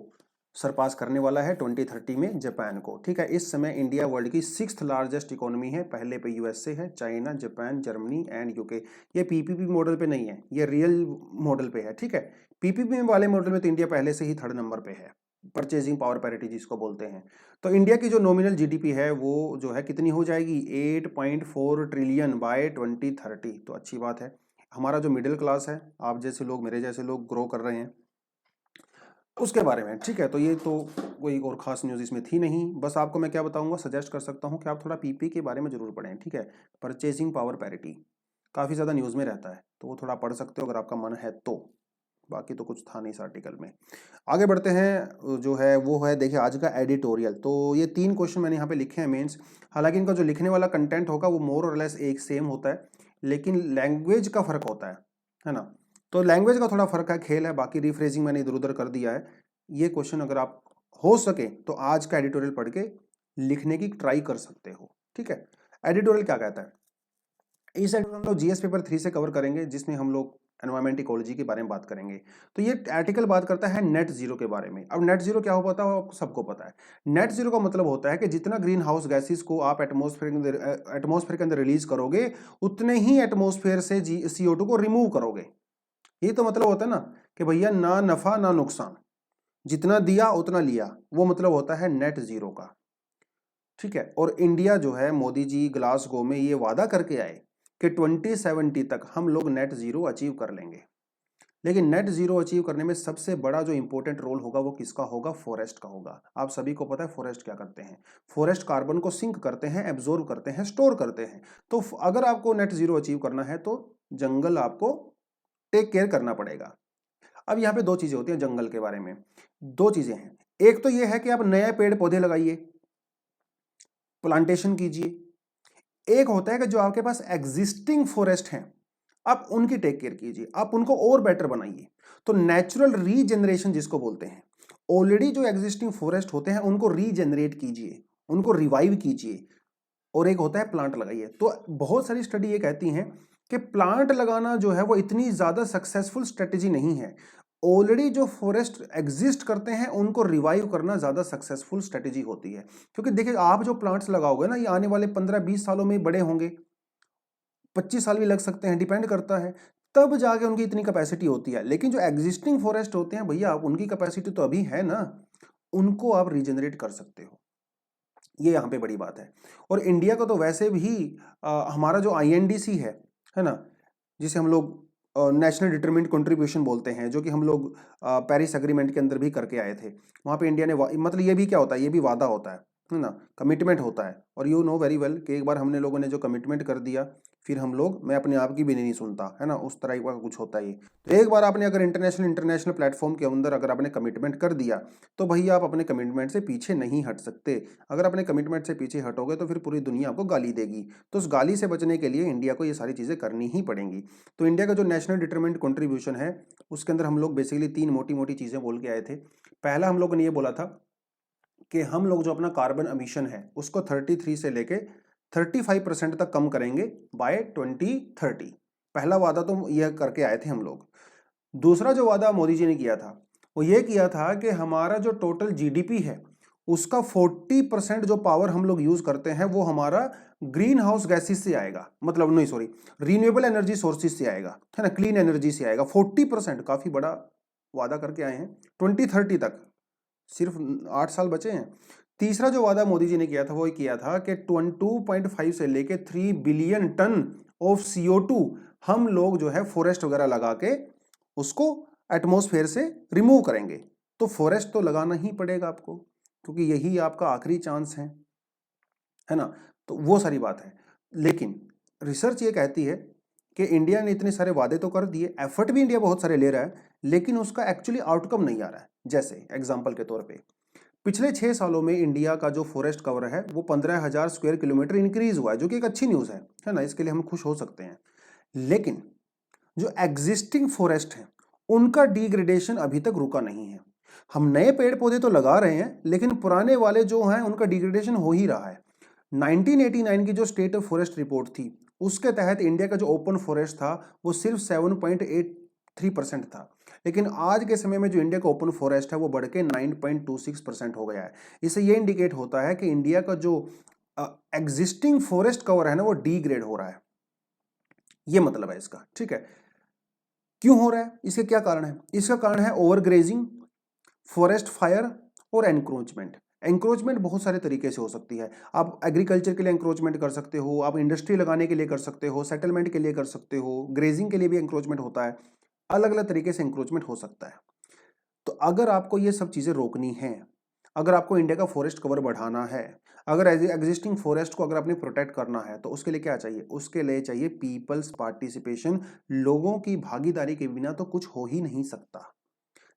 सरपास करने वाला है 2030 में जापान को, ठीक है। इस समय इंडिया वर्ल्ड की 6th लार्जेस्ट इकोनॉमी है। पहले पे यूएसए है, China, Japan, Germany and UK. ये पीपीपी मॉडल पे नहीं है, ये रियल मॉडल पे है, ठीक है। पीपीपी वाले मॉडल में तो इंडिया पहले से ही 3rd नंबर पे है, परचेजिंग पावर पैरिटी जिसको बोलते हैं। तो इंडिया की जो नॉमिनल जीडीपी है वो जो है कितनी हो जाएगी, 8.4 ट्रिलियन बाय 2030। तो अच्छी बात है। हमारा जो मिडिल क्लास है, आप जैसे लोग, मेरे जैसे लोग ग्रो कर रहे हैं उसके बारे में, ठीक है। तो ये तो कोई और खास न्यूज़ इसमें थी नहीं। बस आपको मैं क्या बताऊंगा, सजेस्ट कर सकता हूँ कि आप थोड़ा पीपी के बारे में जरूर पढ़ें, ठीक है। परचेजिंग पावर पैरिटी काफ़ी ज़्यादा न्यूज़ में रहता है, तो वो थोड़ा पढ़ सकते हो अगर आपका मन है तो। बाकी तो कुछ था नहीं इस आर्टिकल में। आगे बढ़ते हैं, जो है वो है, देखिए आज का एडिटोरियल। तो ये 3 क्वेश्चन मैंने यहाँ पे लिखे हैं मेंस। हालांकि इनका जो लिखने वाला कंटेंट होगा वो मोर और लेस एक सेम होता है, लेकिन लैंग्वेज का फर्क होता है ना। तो लैंग्वेज का थोड़ा फर्क है, खेल है। बाकी रिफ्रेजिंग मैंने इधर उधर कर दिया है। ये क्वेश्चन अगर आप हो सके तो आज का एडिटोरियल पढ़ के लिखने की ट्राई कर सकते हो, ठीक है। एडिटोरियल क्या कहता है, इस एडिटोरियल हम लोग जीएस पेपर 3 से कवर करेंगे, जिसमें हम लोग एनवायरमेंट इकोलॉजी के बारे में बात करेंगे। तो ये आर्टिकल बात करता है नेट जीरो के बारे में। अब नेट जीरो क्या होता है आपको सबको पता है। नेट जीरो का मतलब होता है कि जितना ग्रीन हाउस गैसेस को आप एटमॉस्फेयर के अंदर रिलीज करोगे, उतने ही एटमॉस्फेयर से CO2 को रिमूव करोगे। ये तो मतलब होता है ना कि भैया ना नफा ना नुकसान, जितना दिया उतना लिया, वो मतलब होता है नेट जीरो का, ठीक है। और इंडिया जो है, मोदी जी ग्लासगो में ये वादा करके आए कि 2070 तक हम लोग नेट जीरो अचीव कर लेंगे। लेकिन नेट जीरो अचीव करने में सबसे बड़ा जो इंपॉर्टेंट रोल होगा वो किसका होगा? फॉरेस्ट का होगा। आप सभी को पता है फॉरेस्ट क्या करते हैं? फॉरेस्ट कार्बन को सिंक करते हैं, एब्जॉर्ब करते हैं, स्टोर करते हैं। तो अगर आपको नेट जीरो अचीव करना है तो जंगल आपको टेक केयर करना पड़ेगा। अब यहाँ पे दो चीजें होती हैं जंगल के बारे में, दो चीजें हैं। एक तो ये है कि आप नए पेड़ पौधे लगाइए, प्लांटेशन कीजिए। एक होता है कि जो आपके पास एग्जिस्टिंग फॉरेस्ट हैं आप उनकी टेक केयर कीजिए, आप उनको और बेटर बनाइए। तो नेचुरल रीजनरेशन जिसको बोलते हैं, ऑलरेडी जो एग्जिस्टिंग फॉरेस्ट होते हैं उनको रीजनरेट कीजिए, उनको रिवाइव कीजिए। और एक होता है प्लांट लगाइए। तो बहुत सारी स्टडी ये कहती हैं कि प्लांट लगाना जो है वो इतनी ज्यादा सक्सेसफुल स्ट्रेटेजी नहीं है। ऑलरेडी जो फॉरेस्ट एग्जिस्ट करते हैं उनको रिवाइव करना ज्यादा सक्सेसफुल स्ट्रेटेजी होती है। क्योंकि देखिए आप जो प्लांट्स लगाओगे ना, ये आने वाले 15-20 सालों में बड़े होंगे, 25 साल भी लग सकते हैं, डिपेंड करता है, तब जाके उनकी इतनी कैपेसिटी होती है। लेकिन जो एग्जिस्टिंग फॉरेस्ट होते हैं भैया, उनकी कैपेसिटी तो अभी है ना, उनको आप रीजनरेट कर सकते हो। ये यहाँ पे बड़ी बात है। और इंडिया का तो वैसे भी हमारा जो INDC है ना, जिसे हम लोग नेशनल डिटरमिन्ड कंट्रीब्यूशन बोलते हैं, जो कि हम लोग पेरिस एग्रीमेंट के अंदर भी करके आए थे। वहाँ पे इंडिया ने मतलब ये भी क्या होता है, ये भी वादा होता है ना, कमिटमेंट होता है। और यू नो वेरी वेल कि एक बार हमने लोगों ने जो कमिटमेंट कर दिया, फिर हम लोग, मैं अपने आप की भी नहीं सुनता है ना, उस तरह का कुछ होता है ये। तो एक बार आपने अगर इंटरनेशनल प्लेटफॉर्म के अंदर अगर आपने कमिटमेंट कर दिया तो भैया आप अपने कमिटमेंट से पीछे नहीं हट सकते। अगर अपने कमिटमेंट से पीछे हटोगे तो फिर पूरी दुनिया आपको गाली देगी। तो उस गाली से बचने के लिए इंडिया को ये सारी चीज़ें करनी ही पड़ेंगी। तो इंडिया का जो नेशनल डिटरमिन्ड कंट्रीब्यूशन है उसके अंदर हम लोग बेसिकली 3 मोटी मोटी चीज़ें बोल के आए थे। पहला हम लोगों ने ये बोला था कि हम लोग जो अपना कार्बन एमिशन है उसको 33 से लेके 35% तक कम करेंगे बाय 2030। पहला वादा तो यह करके आए थे हम लोग। दूसरा जो वादा मोदी जी ने किया था वो ये किया था कि हमारा जो टोटल GDP है उसका 40% जो पावर हम लोग यूज करते हैं वो हमारा ग्रीन हाउस गैसेस से आएगा, मतलब नहीं सॉरी, रिन्यूएबल एनर्जी सोर्सेज से आएगा, है ना, क्लीन एनर्जी से आएगा। 40%, काफी बड़ा वादा करके आए हैं। 2030 तक सिर्फ 8 साल बचे हैं। तीसरा जो वादा मोदी जी ने किया था वो किया था कि 2.5 से लेके 3 बिलियन टन ऑफ CO2 हम लोग जो है फॉरेस्ट वगैरह लगा के उसको एटमॉस्फेयर से रिमूव करेंगे। तो फॉरेस्ट तो लगाना ही पड़ेगा आपको, क्योंकि यही आपका आखिरी चांस है ना। तो वो सारी बात है। लेकिन रिसर्च ये कहती है कि इंडिया ने इतने सारे वादे तो कर दिए, एफर्ट भी इंडिया बहुत सारे ले रहा है, लेकिन उसका एक्चुअली आउटकम नहीं आ रहा है। जैसे एग्जांपल के तौर पे पिछले 6 सालों में इंडिया का जो फॉरेस्ट कवर है वो 15,000 स्क्वायर किलोमीटर इंक्रीज हुआ है, जो कि एक अच्छी न्यूज़ है ना, इसके लिए हम खुश हो सकते हैं। लेकिन जो एग्जिस्टिंग फॉरेस्ट है उनका डिग्रेडेशन अभी तक रुका नहीं है। हम नए पेड़ पौधे तो लगा रहे हैं लेकिन पुराने वाले जो हैं उनका डिग्रेडेशन हो ही रहा है। 1989 की जो स्टेट ऑफ फॉरेस्ट रिपोर्ट थी उसके तहत इंडिया का जो ओपन फॉरेस्ट था वो सिर्फ 7.83% था, लेकिन आज के समय में जो इंडिया का ओपन फॉरेस्ट है वो बढ़ के 9.26% हो गया है। इससे ये इंडिकेट होता है कि इंडिया का जो एग्जिस्टिंग फॉरेस्ट कवर है ना वो डिग्रेड हो रहा है। ये मतलब है इसका, ठीक है। क्यों हो रहा है, इसके क्या कारण है? इसका कारण है ओवरग्रेजिंग, फॉरेस्ट फायर और एनक्रोचमेंट। एंक्रोचमेंट बहुत सारे तरीके से हो सकती है। आप एग्रीकल्चर के लिए एंक्रोचमेंट कर सकते हो, आप इंडस्ट्री लगाने के लिए कर सकते हो, सेटलमेंट के लिए कर सकते हो, ग्रेजिंग के लिए भी एंक्रोचमेंट होता है। अलग अलग तरीके से एंक्रोचमेंट हो सकता है। तो अगर आपको ये सब चीजें रोकनी है, अगर आपको इंडिया का फॉरेस्ट कवर बढ़ाना है, अगर एग्जिस्टिंग फॉरेस्ट को अगर आपने प्रोटेक्ट करना है, तो उसके लिए क्या चाहिए? उसके लिए चाहिए पीपल्स पार्टिसिपेशन। लोगों की भागीदारी के बिना तो कुछ हो ही नहीं सकता।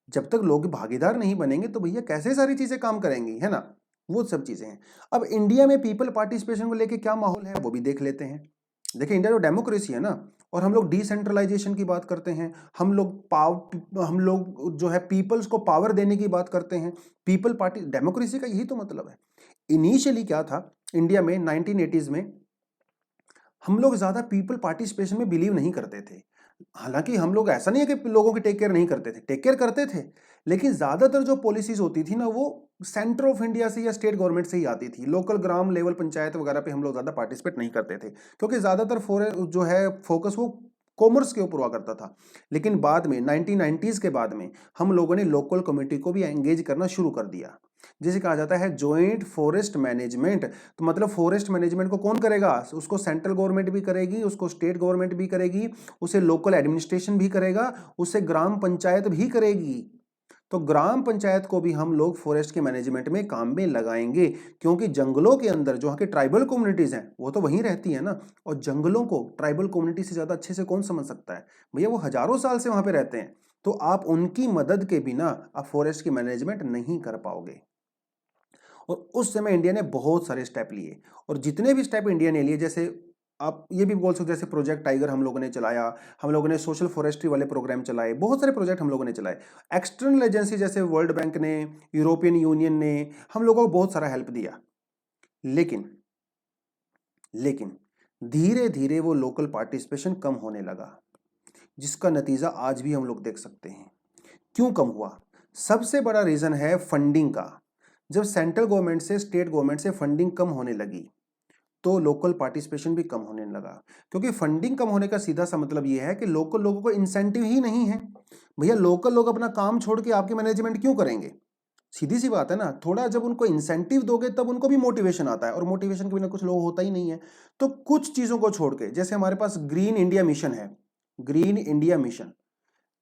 जब तक लोग भागीदार नहीं बनेंगे तो भैया कैसे सारी चीजें काम करेंगी, है ना। वो सब चीजें हैं। अब इंडिया में पीपल पार्टिसिपेशन को लेके क्या माहौल है वो भी देख लेते हैं। देखिए इंडिया जो डेमोक्रेसी है ना, और हम लोग डिसेंट्रलाइजेशन की बात करते हैं, हम लोग जो है पीपल्स को पावर देने की बात करते हैं। पीपल पार्टी डेमोक्रेसी का यही तो मतलब है। इनिशियली क्या था इंडिया में 1980s में, हम लोग ज्यादा पीपल पार्टिसिपेशन में बिलीव नहीं करते थे। हालांकि हम लोग, ऐसा नहीं है कि लोगों की टेक केयर नहीं करते थे, टेक केयर करते थे, लेकिन ज्यादातर जो पॉलिसीज होती थी ना वो सेंटर ऑफ इंडिया से या स्टेट गवर्नमेंट से ही आती थी। लोकल ग्राम लेवल पंचायत वगैरह पे हम लोग ज्यादा पार्टिसिपेट नहीं करते थे, क्योंकि ज्यादातर जो है फोकस वो कॉमर्स के ऊपर हुआ करता था। लेकिन बाद में 1990s के बाद में हम लोगों ने लोकल कम्युनिटी को भी एंगेज करना शुरू कर दिया। जिसे कहा जाता है जॉइंट फॉरेस्ट मैनेजमेंट। तो मतलब फॉरेस्ट मैनेजमेंट को कौन करेगा? उसको सेंट्रल गवर्नमेंट भी करेगी, उसको स्टेट गवर्नमेंट भी करेगी, उसे लोकल एडमिनिस्ट्रेशन भी करेगा, उसे ग्राम पंचायत भी करेगी। तो ग्राम पंचायत को भी हम लोग फॉरेस्ट के मैनेजमेंट में काम में लगाएंगे, क्योंकि जंगलों के अंदर जो वहाँ के ट्राइबल कम्युनिटीज हैं वो तो वहीं रहती है ना, और जंगलों को ट्राइबल कम्युनिटी से ज्यादा अच्छे से कौन समझ सकता है? भैया वो हजारों साल से वहां पे रहते हैं। तो आप उनकी मदद के बिना आप फॉरेस्ट की मैनेजमेंट नहीं कर पाओगे। और उस समय इंडिया ने बहुत सारे स्टेप लिए, और जितने भी स्टेप इंडिया ने लिए, जैसे आप ये भी बोल सकते हो, जैसे प्रोजेक्ट टाइगर हम लोगों ने चलाया, हम लोगों ने सोशल फॉरेस्ट्री वाले प्रोग्राम चलाए, बहुत सारे प्रोजेक्ट हम लोगों ने चलाए। एक्सटर्नल एजेंसी जैसे वर्ल्ड बैंक ने, यूरोपियन यूनियन ने हम लोगों को बहुत सारा हेल्प दिया। लेकिन लेकिन धीरे धीरे वो लोकल पार्टिसिपेशन कम होने लगा, जिसका नतीजा आज भी हम लोग देख सकते हैं। क्यों कम हुआ? सबसे बड़ा रीजन है फंडिंग का। जब सेंट्रल गवर्नमेंट से, स्टेट गवर्नमेंट से फंडिंग कम होने लगी, तो लोकल पार्टिसिपेशन भी कम होने लगा। क्योंकि फंडिंग कम होने का सीधा सा मतलब यह है कि लोकल लोगों को इंसेंटिव ही नहीं है। भैया लोकल लोग अपना काम छोड़ के आपकी मैनेजमेंट क्यों करेंगे? सीधी सी बात है ना। थोड़ा जब उनको इंसेंटिव दोगे तब उनको भी मोटिवेशन आता है, और मोटिवेशन के बिना कुछ लोग होता ही नहीं है। तो कुछ चीजों को छोड़ के, जैसे हमारे पास ग्रीन इंडिया मिशन है, green India mission,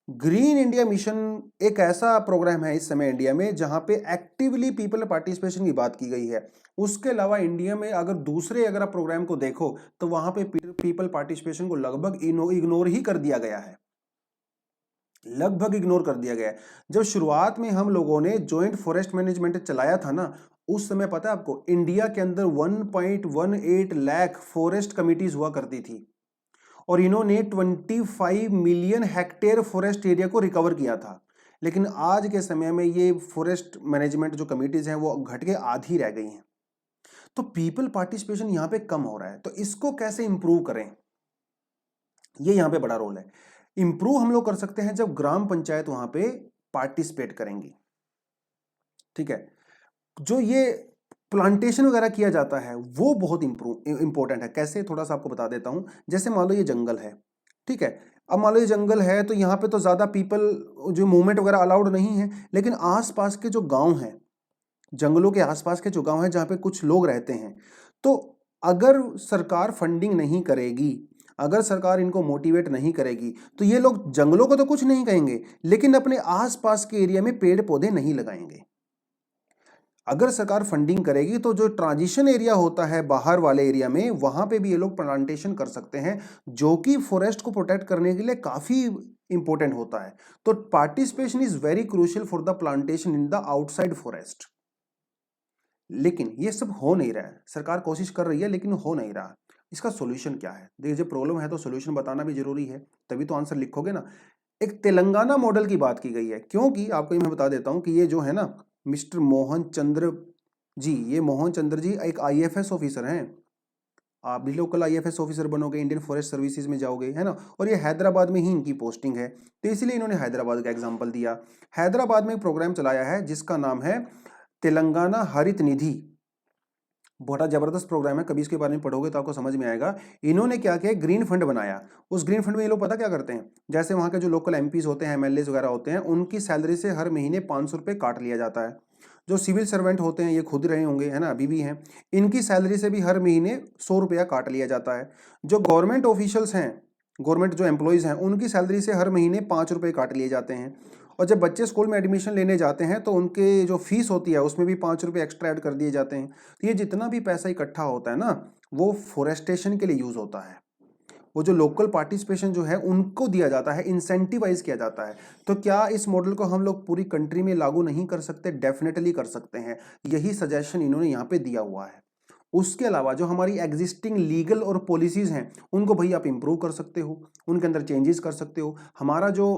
green India mission एक ऐसा प्रोग्राम है इस समय इंडिया में जहां पे एक्टिवली पीपल पार्टिसिपेशन की बात की गई है। उसके अलावा इंडिया में अगर आप प्रोग्राम को देखो तो वहां पे पीपल पार्टिसिपेशन को लगभग इग्नोर ही कर दिया गया है, लगभग इग्नोर कर दिया गया है। जब शुरुआत में हम लोगों ने जॉइंट फॉरेस्ट मैनेजमेंट चलाया था ना, उस समय पता है आपको, इंडिया के अंदर 1.18 लाख फॉरेस्ट कमिटीज हुआ करती थी, और इन्होंने 25 मिलियन हेक्टेयर फॉरेस्ट एरिया को रिकवर किया था। लेकिन आज के समय में ये फॉरेस्ट मैनेजमेंट जो कमिटीज हैं वो घट के आधी रह गई हैं। तो पीपल पार्टिसिपेशन यहां पे कम हो रहा है। तो इसको कैसे इंप्रूव करें, ये यहां पे बड़ा रोल है। इंप्रूव हम लोग कर सकते हैं जब ग्राम पंचायत वहां पे पार्टिसिपेट करेंगी। ठीक है, जो ये प्लांटेशन वगैरह किया जाता है वो बहुत इंपॉर्टेंट है। कैसे, थोड़ा सा आपको बता देता हूं। जैसे मान लो ये जंगल है, ठीक है, अब मान लो ये जंगल है तो यहाँ पे तो ज्यादा पीपल जो मूवमेंट वगैरह अलाउड नहीं है, लेकिन आसपास के जो गांव हैं, जंगलों के आसपास के जो गांव हैं जहाँ पे कुछ लोग रहते हैं, तो अगर सरकार फंडिंग नहीं करेगी, अगर सरकार इनको मोटिवेट नहीं करेगी, तो ये लोग जंगलों को तो कुछ नहीं कहेंगे, लेकिन अपने आसपास के एरिया में पेड़ पौधे नहीं लगाएंगे। अगर सरकार फंडिंग करेगी तो जो ट्रांजिशन एरिया होता है बाहर वाले एरिया में, वहां पे भी ये लोग प्लांटेशन कर सकते हैं, जो कि फॉरेस्ट को प्रोटेक्ट करने के लिए काफी इंपॉर्टेंट होता है। तो participation is very crucial for the plantation in the outside forest. लेकिन ये सब हो नहीं रहा है, सरकार कोशिश कर रही है लेकिन हो नहीं रहा। इसका सॉल्यूशन क्या है? देखिए, जब प्रॉब्लम है तो सॉल्यूशन बताना भी जरूरी है, तभी तो आंसर लिखोगे ना। एक तेलंगाना मॉडल की बात की गई है, क्योंकि आपको मैं बता देता हूं कि ये जो है ना, मिस्टर मोहन चंद्र जी, ये मोहन चंद्र जी एक आईएफएस ऑफिसर हैं। आप भी लोकल आईएफएस ऑफिसर बनोगे, इंडियन फॉरेस्ट सर्विसेज में जाओगे, है ना, और ये हैदराबाद में ही इनकी पोस्टिंग है, तो इसलिए इन्होंने हैदराबाद का एग्जाम्पल दिया। हैदराबाद में एक प्रोग्राम चलाया है जिसका नाम है तेलंगाना हरित निधि। बड़ा जबरदस्त प्रोग्राम है, कभी इसके बारे में पढ़ोगे तो आपको समझ में आएगा। इन्होंने क्या किया, ग्रीन फंड बनाया। उस ग्रीन फंड में ये लोग पता क्या करते हैं, जैसे वहाँ के जो लोकल एमपीज होते हैं, एमएलएज वगैरह होते हैं, उनकी सैलरी से हर महीने 500 रुपये काट लिया जाता है। जो सिविल सर्वेंट होते हैं, ये खुद रहे होंगे, है ना, अभी भी हैं, इनकी सैलरी से भी हर महीने 100 रुपया काट लिया जाता है। जो गवर्नमेंट ऑफिशियल्स हैं, गवर्नमेंट जो एम्प्लॉयज़ हैं, उनकी सैलरी से हर महीने 5 रुपये काट लिए जाते हैं। और जब बच्चे स्कूल में एडमिशन लेने जाते हैं तो उनके जो फीस होती है उसमें भी 5 रुपये एक्स्ट्रा ऐड कर दिए जाते हैं। तो ये जितना भी पैसा इकट्ठा होता है ना, वो फॉरेस्टेशन के लिए यूज होता है। वो जो लोकल पार्टिसिपेशन जो है उनको दिया जाता है, इंसेंटिवाइज किया जाता है। तो क्या इस मॉडल को हम लोग पूरी कंट्री में लागू नहीं कर सकते? डेफिनेटली कर सकते हैं। यही सजेशन इन्होंने यहाँ पे दिया हुआ है। उसके अलावा जो हमारी एग्जिस्टिंग लीगल और पॉलिसीज हैं उनको भाई आप इंप्रूव कर सकते हो, उनके अंदर चेंजेस कर सकते हो। हमारा जो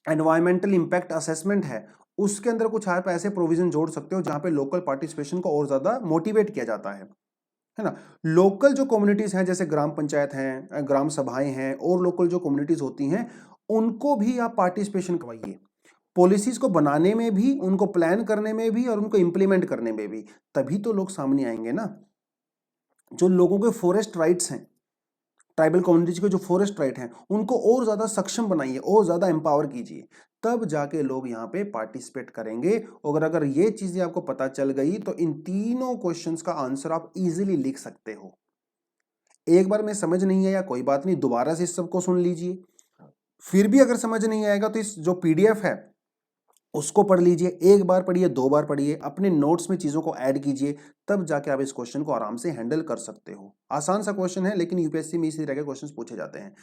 एनवायरमेंटल इंपैक्ट असेसमेंट है उसके अंदर कुछ आप ऐसे प्रोविजन जोड़ सकते हो जहां पे लोकल पार्टिसिपेशन को और ज्यादा मोटिवेट किया जाता है ना। लोकल जो कम्युनिटीज हैं, जैसे ग्राम पंचायत हैं, ग्राम सभाएं हैं, और लोकल जो कम्युनिटीज होती हैं, उनको भी आप पार्टिसिपेशन करवाइए, पॉलिसीज को बनाने में भी, उनको प्लान करने में भी, और उनको इंप्लीमेंट करने में भी। तभी तो लोग सामने आएंगे ना। जो लोगों के फॉरेस्ट राइट्स हैं, ट्राइबल कम्युनिटीज के जो फॉरेस्ट राइट हैं उनको और ज़्यादा सक्षम बनाइए, और ज़्यादा एम्पावर कीजिए, तब जाके लोग यहाँ पे पार्टिसिपेट करेंगे। और अगर ये चीज़ें आपको पता चल गई तो इन तीनों क्वेश्चंस का आंसर आप इजीली लिख सकते हो। एक बार में समझ नहीं आया कोई बात नहीं, दोबारा से इस सबको सुन लीजिए। फिर भी अगर समझ नहीं आएगा तो इस जो पीडीएफ है उसको पढ़ लीजिए, एक बार पढ़िए, दो बार पढ़िए, अपने नोट्स में चीज़ों को ऐड कीजिए, तब जाके आप इस क्वेश्चन को आराम से हैंडल कर सकते हो। आसान सा क्वेश्चन है, लेकिन यूपीएससी में इसी तरह के क्वेश्चंस पूछे जाते हैं।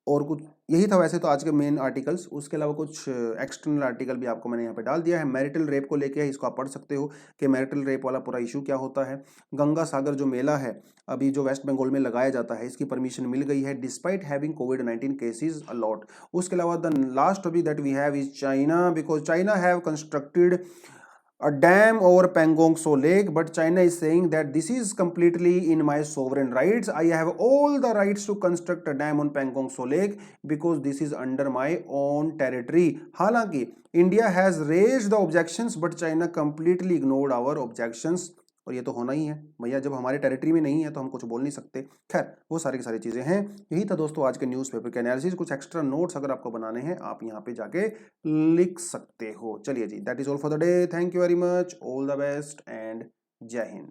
और कुछ यही था वैसे तो आज के मेन आर्टिकल्स, उसके अलावा कुछ एक्सटर्नल आर्टिकल भी आपको मैंने यहाँ पे डाल दिया है। मैरिटल रेप को लेके है, इसको आप पढ़ सकते हो कि मैरिटल रेप वाला पूरा इशू क्या होता है। गंगा सागर जो मेला है अभी जो वेस्ट बंगाल में लगाया जाता है, इसकी परमिशन मिल गई है डिस्पाइट हैविंग कोविड-19 केसेस अलॉट। उसके अलावा the last topic that we have is China, because China have constructed a dam over Pangong Tso Lake, but China is saying that this is completely in my sovereign rights. I have all the rights to construct a dam on Pangong Tso Lake because this is under my own territory. हालांकि India has raised the objections, but China completely ignored our objections. और ये तो होना ही है भैया, जब हमारे territory में नहीं है तो हम कुछ बोल नहीं सकते। खैर वो सारी की सारी चीज़ें हैं। यही था दोस्तों आज के न्यूज़पेपर के एनालिसिस। कुछ एक्स्ट्रा नोट्स अगर आपको बनाने हैं आप यहाँ पे जाके लिख सकते हो। चलिए जी, that is all for the day. Thank you very much, all the best and जय हिंद।